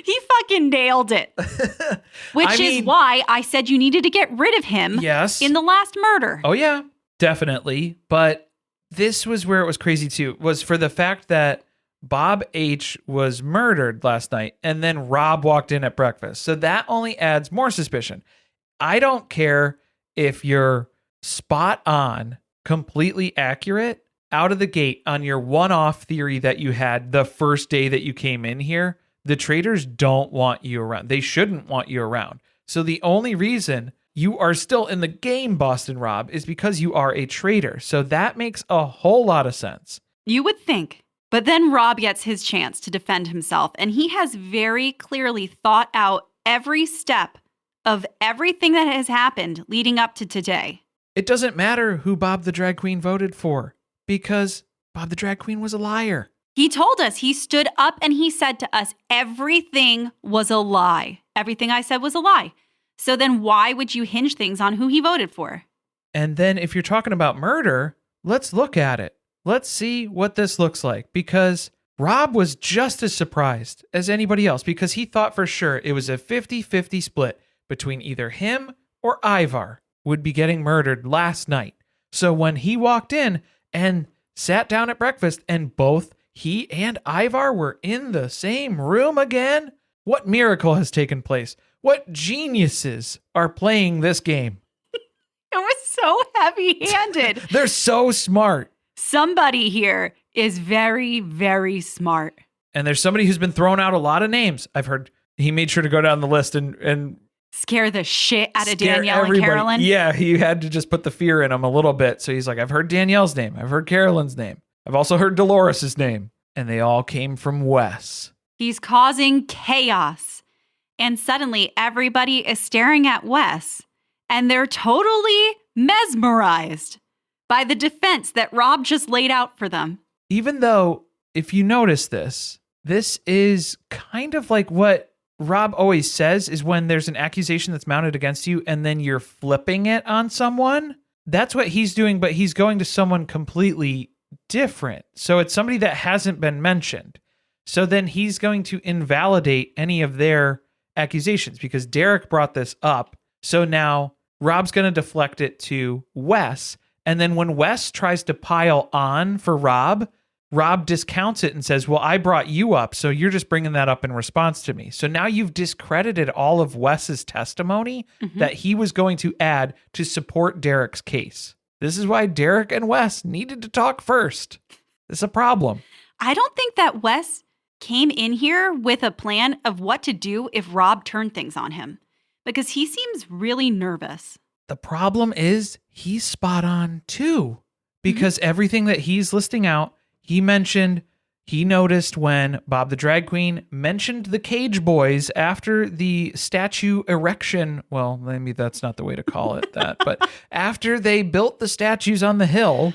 S2: He fucking nailed it. Which is why I said you needed to get rid of him in the last murder.
S1: Oh, yeah, definitely. But this was where it was crazy, too, was for the fact that Bob H. was murdered last night and then Rob walked in at breakfast. So that only adds more suspicion. I don't care if you're spot on, completely accurate out of the gate on your one-off theory that you had the first day that you came in here. The traitors don't want you around. They shouldn't want you around. So the only reason you are still in the game, Boston Rob, is because you are a traitor. So that makes a whole lot of sense.
S2: You would think. But then Rob gets his chance to defend himself, and he has very clearly thought out every step of everything that has happened leading up to today.
S1: It doesn't matter who Bob the drag queen voted for, because Bob the drag queen was a liar.
S2: He told us, he stood up and he said to us, everything was a lie. Everything I said was a lie. So then why would you hinge things on who he voted for?
S1: And then if you're talking about murder, let's look at it. Let's see what this looks like, because Rob was just as surprised as anybody else because he thought for sure it was a 50-50 split between either him or Ivar would be getting murdered last night. So when he walked in and sat down at breakfast and both he and Ivar were in the same room again, what miracle has taken place? What geniuses are playing this game?
S2: It was so heavy-handed.
S1: They're so smart.
S2: Somebody here is very, very smart.
S1: And there's somebody who's been throwing out a lot of names. I've heard he made sure to go down the list and
S2: scare the shit out of Danielle and Carolyn.
S1: Yeah, he had to just put the fear in them a little bit. So he's like, I've heard Danielle's name. I've heard Carolyn's name. I've also heard Dolores' name. And they all came from Wes.
S2: He's causing chaos. And suddenly everybody is staring at Wes. And they're totally mesmerized by the defense that Rob just laid out for them.
S1: Even though, if you notice this is kind of like what Rob always says is when there's an accusation that's mounted against you and then you're flipping it on someone. That's what he's doing, but he's going to someone completely different. So it's somebody that hasn't been mentioned. So then he's going to invalidate any of their accusations because Derek brought this up. So now Rob's going to deflect it to Wes And then when Wes tries to pile on for Rob discounts it and says, well, I brought you up, so you're just bringing that up in response to me. So now you've discredited all of Wes's testimony that he was going to add to support Derek's case. This is why Derek and Wes needed to talk first. It's a problem.
S2: I don't think that Wes came in here with a plan of what to do if Rob turned things on him, because he seems really nervous.
S1: The problem is he's spot on too, because everything that he's listing out, he noticed when Bob the Drag Queen mentioned the Cage Boys after the statue erection. Well, maybe that's not the way to call it that, but after they built the statues on the hill,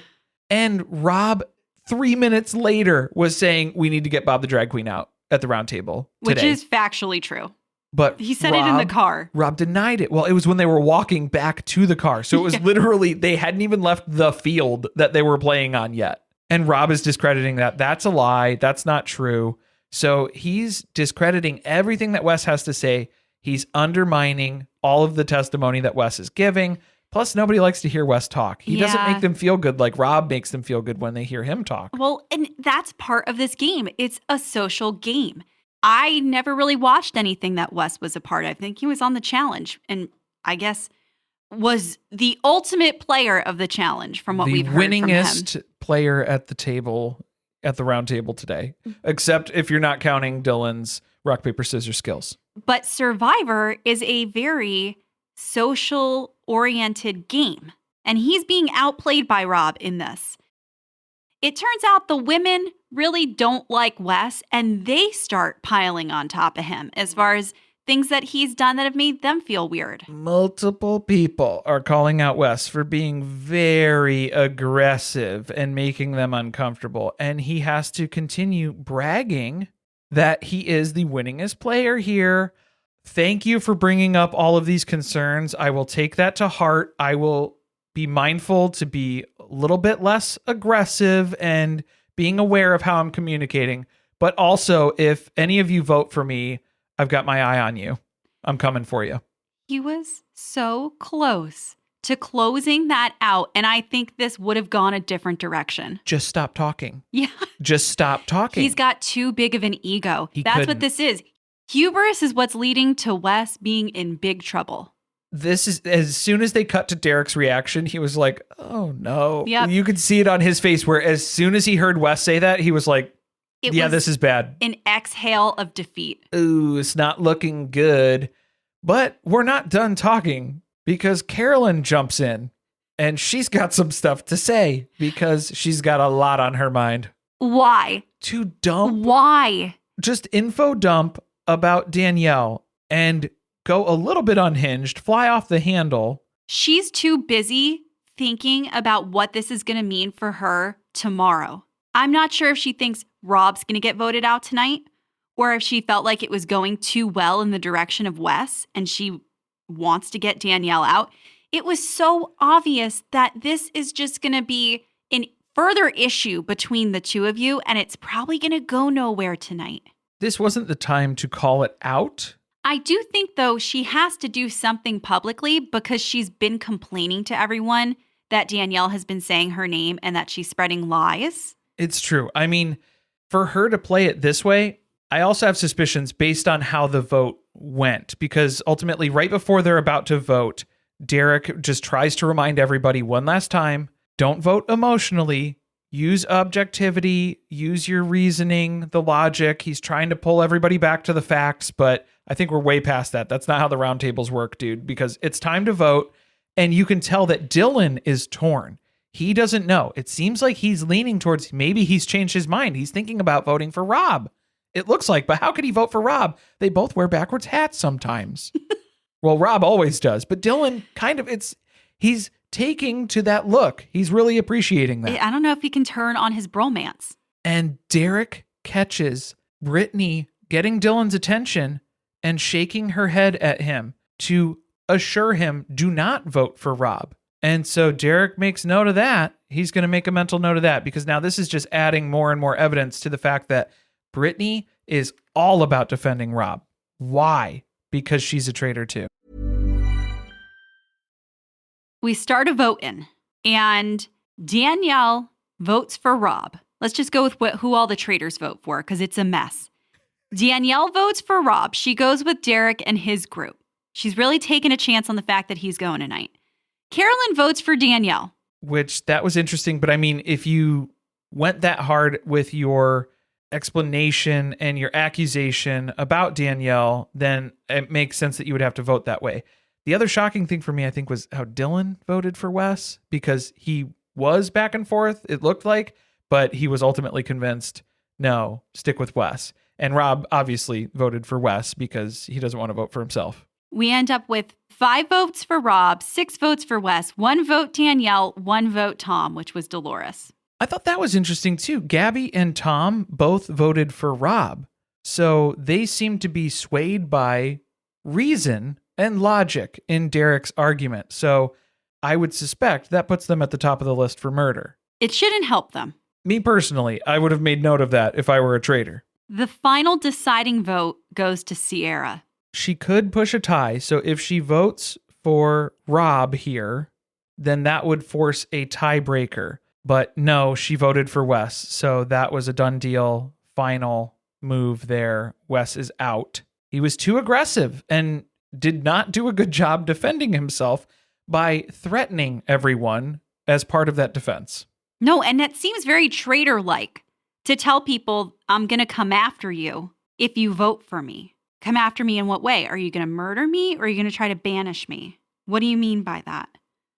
S1: and Rob 3 minutes later was saying, we need to get Bob the Drag Queen out at the round table today.
S2: Which is factually true.
S1: But
S2: he said it in the car.
S1: Rob denied it. Well, it was when they were walking back to the car. So it was literally, they hadn't even left the field that they were playing on yet. And Rob is discrediting that. That's a lie. That's not true. So he's discrediting everything that Wes has to say. He's undermining all of the testimony that Wes is giving. Plus, nobody likes to hear Wes talk. He doesn't make them feel good like Rob makes them feel good when they hear him talk.
S2: Well, and that's part of this game. It's a social game. I never really watched anything that Wes was a part of. I think he was on the challenge, and I guess was the ultimate player of the challenge from what we've heard from him. The winningest
S1: player at the table, at the round table today, except if you're not counting Dylan's rock, paper, scissors skills.
S2: But Survivor is a very social-oriented game, and he's being outplayed by Rob in this. It turns out the women really don't like Wes, and they start piling on top of him as far as things that he's done that have made them feel weird.
S1: Multiple people are calling out Wes for being very aggressive and making them uncomfortable. And he has to continue bragging that he is the winningest player here. Thank you for bringing up all of these concerns. I will take that to heart. I will be mindful to be a little bit less aggressive and being aware of how I'm communicating. But also, if any of you vote for me, I've got my eye on you. I'm coming for you.
S2: He was so close to closing that out, and I think this would have gone a different direction.
S1: Just stop talking.
S2: Yeah.
S1: Just stop talking.
S2: He's got too big of an ego. That's what this is. Hubris is what's leading to Wes being in big trouble.
S1: This is, as soon as they cut to Derek's reaction, he was like, oh no.
S2: Yep.
S1: You could see it on his face where as soon as he heard Wes say that, he was like, this is bad.
S2: An exhale of defeat.
S1: Ooh, it's not looking good. But we're not done talking because Carolyn jumps in and she's got some stuff to say because she's got a lot on her mind.
S2: Why?
S1: To dump.
S2: Why?
S1: Just info dump about Danielle and go a little bit unhinged, fly off the handle.
S2: She's too busy thinking about what this is going to mean for her tomorrow. I'm not sure if she thinks Rob's going to get voted out tonight or if she felt like it was going too well in the direction of Wes and she wants to get Danielle out. It was so obvious that this is just going to be a further issue between the two of you, and it's probably going to go nowhere tonight.
S1: This wasn't the time to call it out.
S2: I do think, though, she has to do something publicly because she's been complaining to everyone that Danielle has been saying her name and that she's spreading lies.
S1: It's true. I mean, for her to play it this way, I also have suspicions based on how the vote went, because ultimately, right before they're about to vote, Derek just tries to remind everybody one last time, don't vote emotionally, use objectivity, use your reasoning, the logic. He's trying to pull everybody back to the facts, but I think we're way past that. That's not how the roundtables work, dude, because it's time to vote, and you can tell that Dylan is torn. He doesn't know. It seems like he's leaning towards maybe he's changed his mind. He's thinking about voting for Rob. It looks like, but how could he vote for Rob? They both wear backwards hats sometimes. Well, Rob always does, but Dylan he's taking to that look. He's really appreciating that.
S2: I don't know if he can turn on his bromance.
S1: And Derek catches Brittany getting Dylan's attention and shaking her head at him to assure him, do not vote for Rob. And so Derek makes note of that. He's going to make a mental note of that because now this is just adding more and more evidence to the fact that Brittany is all about defending Rob. Why? Because she's a traitor too.
S2: We start a vote in. And Danielle votes for Rob. Let's just go with who all the traitors vote for because it's a mess. Danielle votes for Rob. She goes with Derek and his group. She's really taking a chance on the fact that he's going tonight. Carolyn votes for Danielle.
S1: Which, that was interesting. But I mean, if you went that hard with your explanation and your accusation about Danielle, then it makes sense that you would have to vote that way. The other shocking thing for me, I think, was how Dylan voted for Wes, because he was back and forth, it looked like, but he was ultimately convinced, no, stick with Wes. And Rob obviously voted for Wes because he doesn't want to vote for himself.
S2: We end up with 5 votes for Rob, 6 votes for Wes, 1 vote Danielle, 1 vote Tom, which was Dolores.
S1: I thought that was interesting too. Gabby and Tom both voted for Rob. So they seem to be swayed by reason and logic in Derek's argument. So I would suspect that puts them at the top of the list for murder.
S2: It shouldn't help them.
S1: Me personally, I would have made note of that if I were a traitor.
S2: The final deciding vote goes to Sierra.
S1: She could push a tie. So if she votes for Rob here, then that would force a tiebreaker. But no, she voted for Wes. So that was a done deal. Final move there. Wes is out. He was too aggressive and did not do a good job defending himself by threatening everyone as part of that defense.
S2: No, and that seems very traitor-like to tell people, I'm going to come after you if you vote for me. Come after me in what way? Are you going to murder me or are you going to try to banish me? What do you mean by that?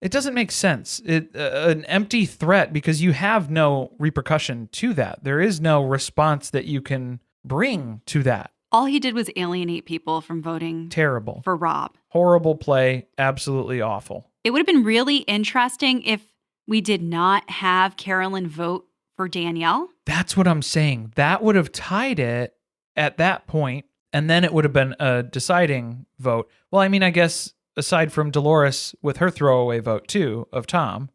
S1: It doesn't make sense. An empty threat, because you have no repercussion to that. There is no response that you can bring to that.
S2: All he did was alienate people from voting
S1: Terrible.
S2: For Rob.
S1: Horrible play. Absolutely awful.
S2: It would have been really interesting if we did not have Carolyn vote for Danielle.
S1: That's what I'm saying. That would have tied it at that point, and then it would have been a deciding vote. Well, I mean, I guess aside from Dolores with her throwaway vote too of Tom.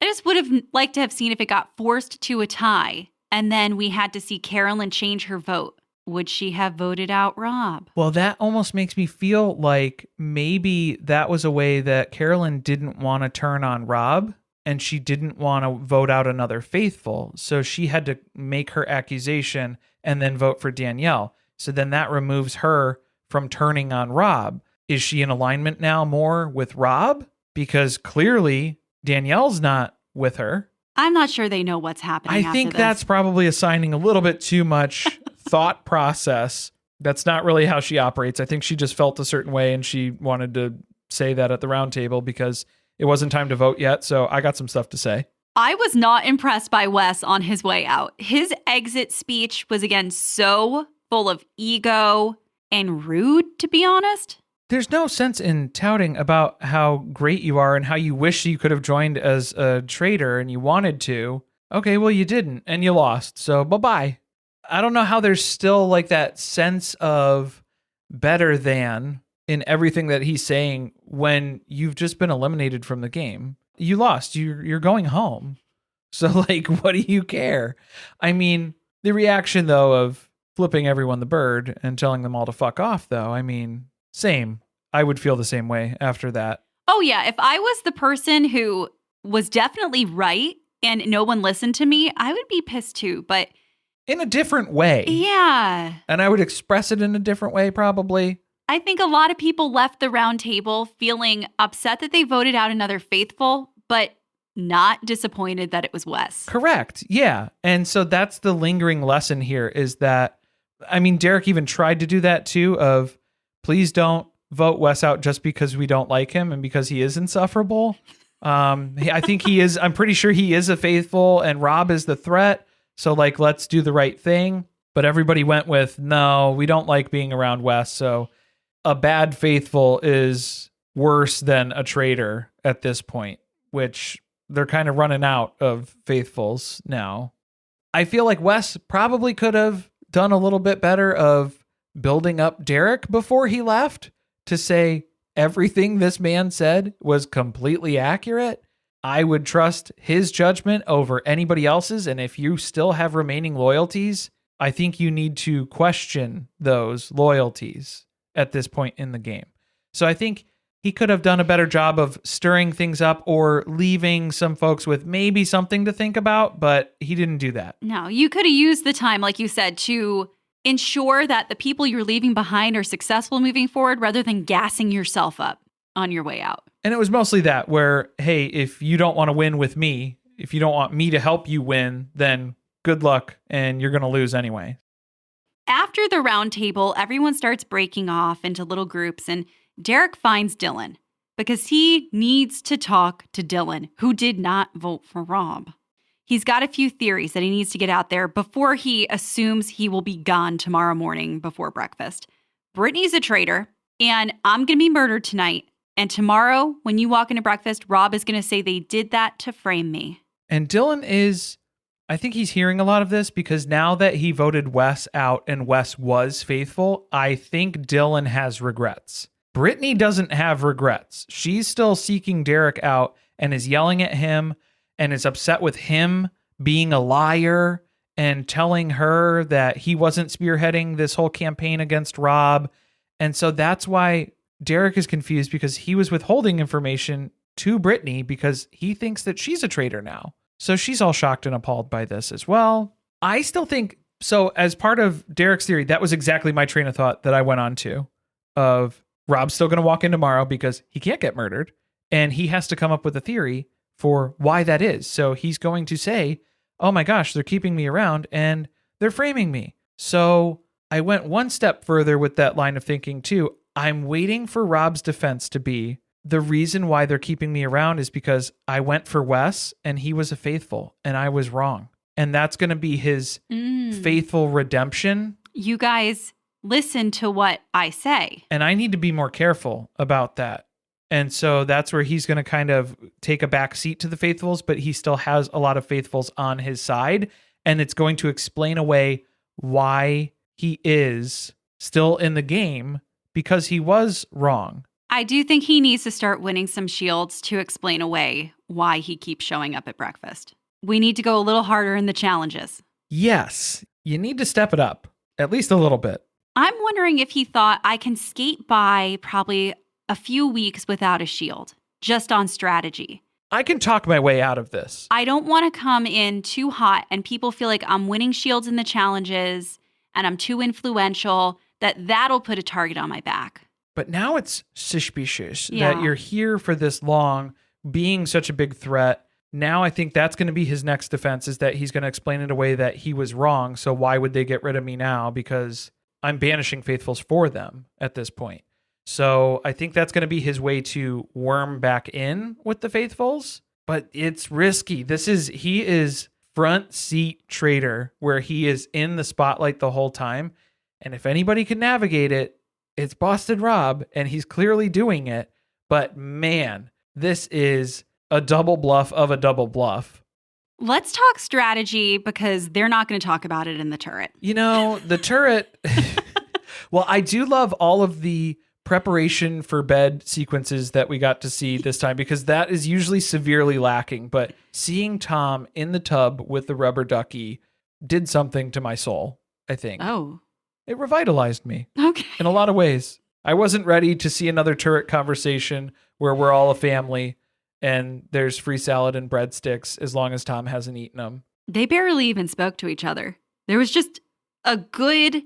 S2: I just would have liked to have seen if it got forced to a tie and then we had to see Carolyn change her vote. Would she have voted out Rob?
S1: Well, that almost makes me feel like maybe that was a way that Carolyn didn't want to turn on Rob and she didn't want to vote out another faithful. So she had to make her accusation and then vote for Danielle. So then that removes her from turning on Rob. Is she in alignment now more with Rob? Because clearly Danielle's not with her.
S2: I'm not sure they know what's happening.
S1: I think that's probably assigning a little bit too much thought process. That's not really how she operates. I think she just felt a certain way and she wanted to say that at the round table because it wasn't time to vote yet. So I got some stuff to say.
S2: I was not impressed by Wes on his way out. His exit speech was again so full of ego and rude, to be honest.
S1: There's no sense in touting about how great you are and how you wish you could have joined as a traitor and you wanted to. Okay, well, you didn't and you lost. So bye-bye. I don't know how there's still like that sense of better than in everything that he's saying when you've just been eliminated from the game. You lost. You're going home. So like, what do you care? I mean, the reaction though of flipping everyone the bird and telling them all to fuck off though, I mean, same. I would feel the same way after that.
S2: Oh, yeah. If I was the person who was definitely right and no one listened to me, I would be pissed too. But
S1: in a different way.
S2: Yeah.
S1: And I would express it in a different way, probably.
S2: I think a lot of people left the round table feeling upset that they voted out another faithful, but not disappointed that it was Wes.
S1: Correct. Yeah. And so that's the lingering lesson here is that, I mean, Derek even tried to do that too of, please don't vote Wes out just because we don't like him and because he is insufferable. I think he is, I'm pretty sure he is a faithful and Rob is the threat. So like, let's do the right thing. But everybody went with, no, we don't like being around Wes. So a bad faithful is worse than a traitor at this point, which they're kind of running out of faithfuls now. I feel like Wes probably could have done a little bit better of building up Derek before he left to say everything this man said was completely accurate. I would trust his judgment over anybody else's. And if you still have remaining loyalties, I think you need to question those loyalties at this point in the game. So I think he could have done a better job of stirring things up or leaving some folks with maybe something to think about, but he didn't do that.
S2: No, you could have used the time, like you said, to ensure that the people you're leaving behind are successful moving forward rather than gassing yourself up on your way out.
S1: And it was mostly that where, hey, if you don't want to win with me, if you don't want me to help you win, then good luck and you're going to lose anyway.
S2: After the round table, everyone starts breaking off into little groups, and Derek finds Dylan because he needs to talk to Dylan, who did not vote for Rob. He's got a few theories that he needs to get out there before he assumes he will be gone tomorrow morning before breakfast. Brittany's a traitor, and I'm going to be murdered tonight. And tomorrow, when you walk into breakfast, Rob is going to say they did that to frame me.
S1: And Dylan is, I think he's hearing a lot of this because now that he voted Wes out and Wes was faithful, I think Dylan has regrets. Brittany doesn't have regrets. She's still seeking Derek out and is yelling at him and is upset with him being a liar and telling her that he wasn't spearheading this whole campaign against Rob. And so that's why Derek is confused because he was withholding information to Brittany because he thinks that she's a traitor now. So she's all shocked and appalled by this as well. I still think, so as part of Derek's theory, that was exactly my train of thought that I went on to of Rob's still going to walk in tomorrow because he can't get murdered and he has to come up with a theory for why that is. So he's going to say, oh my gosh, they're keeping me around and they're framing me. So I went one step further with that line of thinking too. I'm waiting for Rob's defense to be the reason why they're keeping me around is because I went for Wes and he was a faithful and I was wrong. And that's going to be his faithful redemption.
S2: You guys listen to what I say.
S1: And I need to be more careful about that. And so that's where he's going to kind of take a back seat to the faithfuls, but he still has a lot of faithfuls on his side. And it's going to explain away why he is still in the game because he was wrong.
S2: I do think he needs to start winning some shields to explain away why he keeps showing up at breakfast. We need to go a little harder in the challenges.
S1: Yes, you need to step it up, at least a little bit.
S2: I'm wondering if he thought I can skate by probably a few weeks without a shield, just on strategy.
S1: I can talk my way out of this.
S2: I don't want to come in too hot and people feel like I'm winning shields in the challenges and I'm too influential, that'll put a target on my back.
S1: But now it's suspicious that you're here for this long, being such a big threat. Now I think that's going to be his next defense, is that he's going to explain it away that he was wrong. So why would they get rid of me now? Because I'm banishing faithfuls for them at this point. So I think that's going to be his way to worm back in with the faithfuls. But it's risky. He is front seat traitor where he is in the spotlight the whole time. And if anybody can navigate it, it's Boston Rob, and he's clearly doing it. But man, this is a double bluff of a double bluff.
S2: Let's talk strategy because they're not going to talk about it in the turret.
S1: You know, the turret, well, I do love all of the preparation for bed sequences that we got to see this time because that is usually severely lacking. But seeing Tom in the tub with the rubber ducky did something to my soul, I think.
S2: Oh.
S1: It revitalized me.
S2: Okay.
S1: In a lot of ways. I wasn't ready to see another turret conversation where we're all a family and there's free salad and breadsticks as long as Tom hasn't eaten them.
S2: They barely even spoke to each other. There was just a good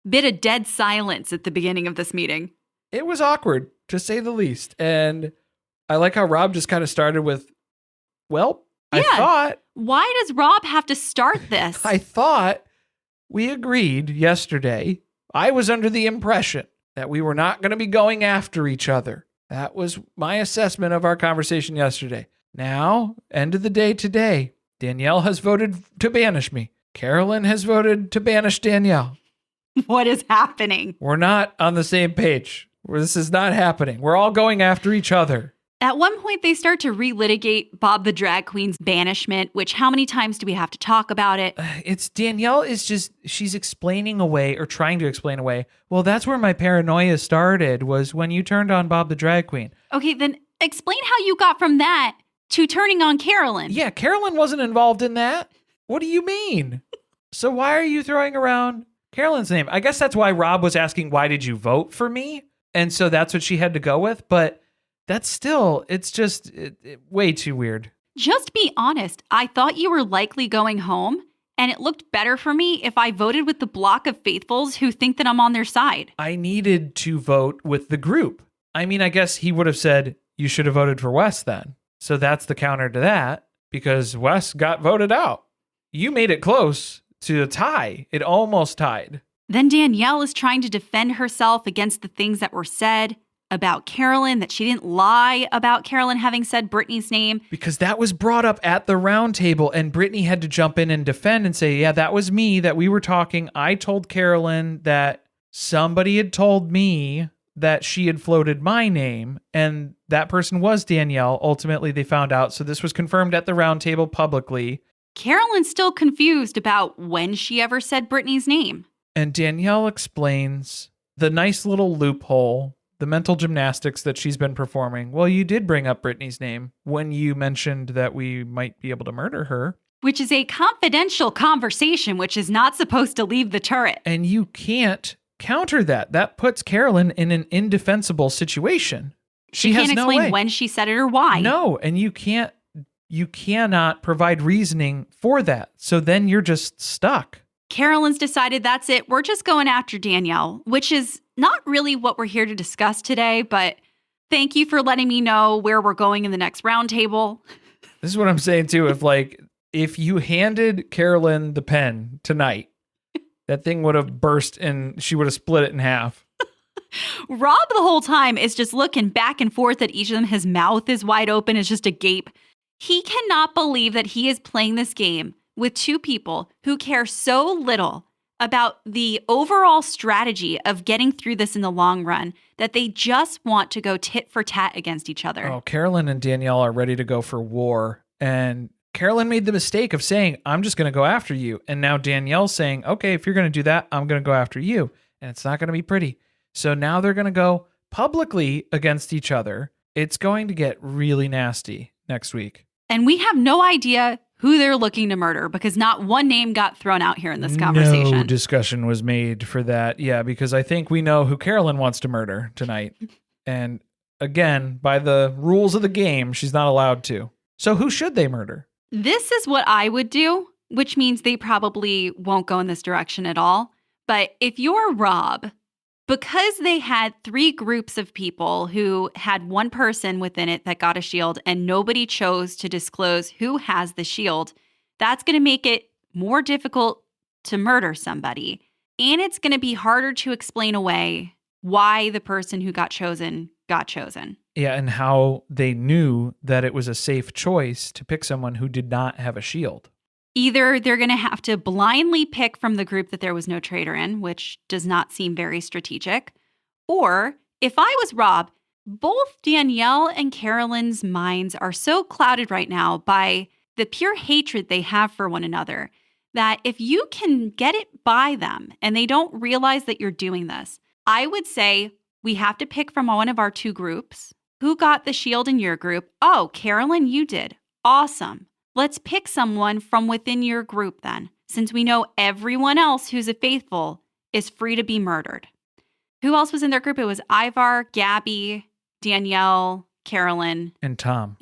S2: bit of dead silence at the beginning of this meeting.
S1: It was awkward, to say the least. And I like how Rob just kind of started with, well, I thought.
S2: Why does Rob have to start this?
S1: I thought we agreed yesterday. I was under the impression that we were not going to be going after each other. That was my assessment of our conversation yesterday. Now, end of the day today, Danielle has voted to banish me. Carolyn has voted to banish Danielle.
S2: What is happening?
S1: We're not on the same page. This is not happening. We're all going after each other.
S2: At one point, they start to relitigate Bob the Drag Queen's banishment, which how many times do we have to talk about it?
S1: It's Danielle is just, she's explaining away or trying to explain away. Well, that's where my paranoia started, was when you turned on Bob the Drag Queen.
S2: Okay, then explain how you got from that to turning on Carolyn.
S1: Yeah, Carolyn wasn't involved in that. What do you mean? So why are you throwing around Carolyn's name? I guess that's why Rob was asking, why did you vote for me? And so that's what she had to go with. But That's still, it's just way too weird.
S2: Just be honest. I thought you were likely going home, and it looked better for me if I voted with the block of faithfuls who think that I'm on their side.
S1: I needed to vote with the group. I mean, I guess he would have said, you should have voted for Wes then. So that's the counter to that, because Wes got voted out. You made it close to a tie. It almost tied.
S2: Then Danielle is trying to defend herself against the things that were said about Carolyn, that she didn't lie about Carolyn having said Brittany's name.
S1: Because that was brought up at the round table, and Brittany had to jump in and defend and say, yeah, that was me, that we were talking. I told Carolyn that somebody had told me that she had floated my name, and that person was Danielle. Ultimately, they found out. So this was confirmed at the round table publicly.
S2: Carolyn's still confused about when she ever said Brittany's name.
S1: And Danielle explains the nice little loophole, the mental gymnastics that she's been performing. Well, you did bring up Brittany's name when you mentioned that we might be able to murder her.
S2: Which is a confidential conversation, which is not supposed to leave the turret.
S1: And you can't counter that. That puts Carolyn in an indefensible situation.
S2: She
S1: has
S2: can't
S1: no
S2: explain
S1: way.
S2: when she said it or why.
S1: No, and you cannot provide reasoning for that. So then you're just stuck.
S2: Carolyn's decided that's it. We're just going after Danielle, which is not really what we're here to discuss today, but thank you for letting me know where we're going in the next roundtable.
S1: This is what I'm saying too. If you handed Carolyn the pen tonight, that thing would have burst and she would have split it in half.
S2: Rob the whole time is just looking back and forth at each of them. His mouth is wide open. It's just a gape. He cannot believe that he is playing this game with two people who care so little about the overall strategy of getting through this in the long run that they just want to go tit for tat against each other.
S1: Oh, Carolyn and Danielle are ready to go for war. And Carolyn made the mistake of saying, I'm just going to go after you. And now Danielle's saying, okay, if you're going to do that, I'm going to go after you. And it's not going to be pretty. So now they're going to go publicly against each other. It's going to get really nasty next week.
S2: And we have no idea who they're looking to murder because not one name got thrown out here in this conversation.
S1: No discussion was made for that. Yeah, because I think we know who Carolyn wants to murder tonight. And again, by the rules of the game, she's not allowed to. So who should they murder?
S2: This is what I would do, which means they probably won't go in this direction at all. But if you're Rob, because they had three groups of people who had one person within it that got a shield and nobody chose to disclose who has the shield, that's going to make it more difficult to murder somebody. And it's going to be harder to explain away why the person who got chosen got chosen.
S1: Yeah, and how they knew that it was a safe choice to pick someone who did not have a shield.
S2: Either they're going to have to blindly pick from the group that there was no traitor in, which does not seem very strategic. Or, if I was Rob, both Danielle and Carolyn's minds are so clouded right now by the pure hatred they have for one another that if you can get it by them and they don't realize that you're doing this, I would say we have to pick from one of our two groups. Who got the shield in your group? Oh, Carolyn, you did. Awesome. Let's pick someone from within your group then, since we know everyone else who's a faithful is free to be murdered. Who else was in their group? It was Ivar, Gabby, Danielle, Carolyn,
S1: And Tom.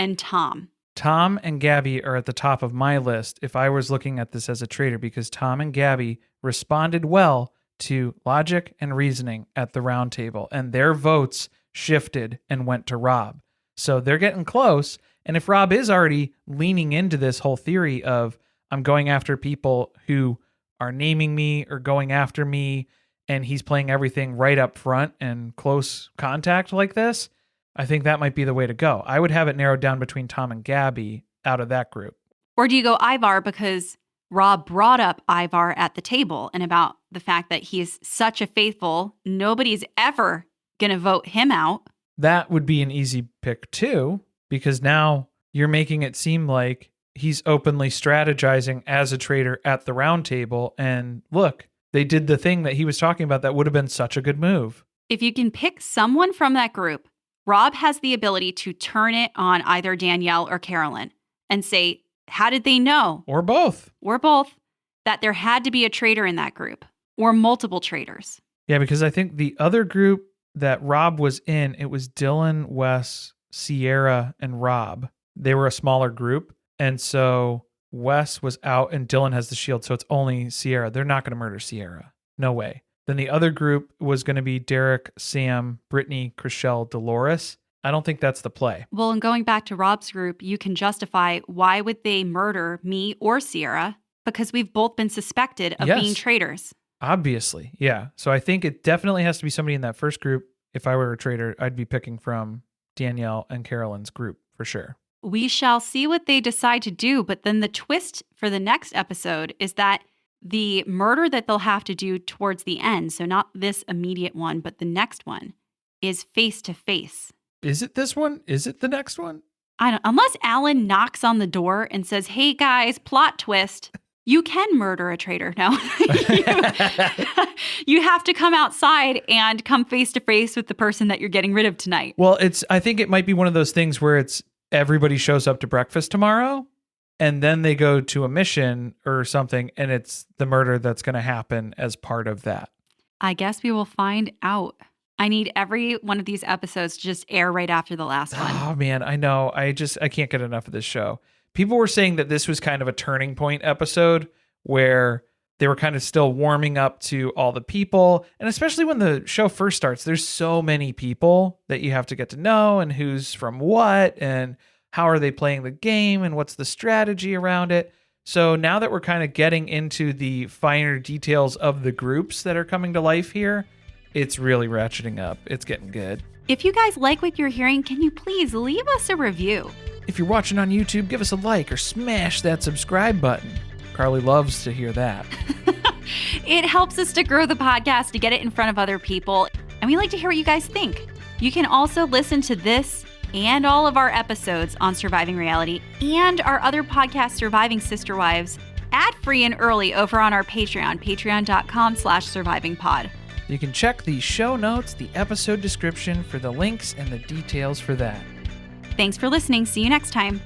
S1: Tom and Gabby are at the top of my list if I was looking at this as a traitor, because Tom and Gabby responded well to logic and reasoning at the round table, and their votes shifted and went to Rob. So they're getting close. And if Rob is already leaning into this whole theory of I'm going after people who are naming me or going after me, and he's playing everything right up front and close contact like this, I think that might be the way to go. I would have it narrowed down between Tom and Gabby out of that group.
S2: Or do you go Ivar because Rob brought up Ivar at the table and about the fact that he is such a faithful, nobody's ever going to vote him out?
S1: That would be an easy pick too, because now you're making it seem like he's openly strategizing as a traitor at the round table. And look, they did the thing that he was talking about that would have been such a good move.
S2: If you can pick someone from that group, Rob has the ability to turn it on either Danielle or Carolyn and say, how did they know?
S1: Or both.
S2: That there had to be a traitor in that group or multiple traitors.
S1: Yeah, because I think the other group that Rob was in, it was Dylan, Wes, Sierra and Rob. They were a smaller group. And so Wes was out and Dylan has the shield. So it's only Sierra. They're not going to murder Sierra. No way. Then the other group was going to be Derek, Sam, Brittany, Chriselle, Dolores. I don't think that's the play.
S2: Well, and going back to Rob's group, you can justify why would they murder me or Sierra? Because we've both been suspected of being traitors.
S1: Obviously, yeah. So I think it definitely has to be somebody in that first group. If I were a traitor, I'd be picking from Danielle and Carolyn's group for sure.
S2: We shall see what they decide to do. But then the twist for the next episode is that the murder that they'll have to do towards the end, so not this immediate one, but the next one, is face to face.
S1: Is it this one? Is it the next one?
S2: I don't, unless Alan knocks on the door and says, "Hey guys, plot twist. You can murder a traitor." No. You have to come outside and come face to face with the person that you're getting rid of tonight.
S1: Well, I think it might be one of those things where it's everybody shows up to breakfast tomorrow and then they go to a mission or something and it's the murder that's going to happen as part of that.
S2: I guess we will find out. I need every one of these episodes to just air right after the last one.
S1: Oh man, I know. I can't get enough of this show. People were saying that this was kind of a turning point episode where they were kind of still warming up to all the people. And especially when the show first starts, there's so many people that you have to get to know and who's from what and how are they playing the game and what's the strategy around it. So now that we're kind of getting into the finer details of the groups that are coming to life here, it's really ratcheting up. It's getting good.
S2: If you guys like what you're hearing, can you please leave us a review?
S1: If you're watching on YouTube, give us a like or smash that subscribe button. Carly loves to hear that.
S2: It helps us to grow the podcast, to get it in front of other people. And we like to hear what you guys think. You can also listen to this and all of our episodes on Surviving Reality and our other podcast, Surviving Sister Wives, ad-free and early over on our Patreon, patreon.com/survivingpod.
S1: You can check the show notes, the episode description for the links and the details for that.
S2: Thanks for listening. See you next time.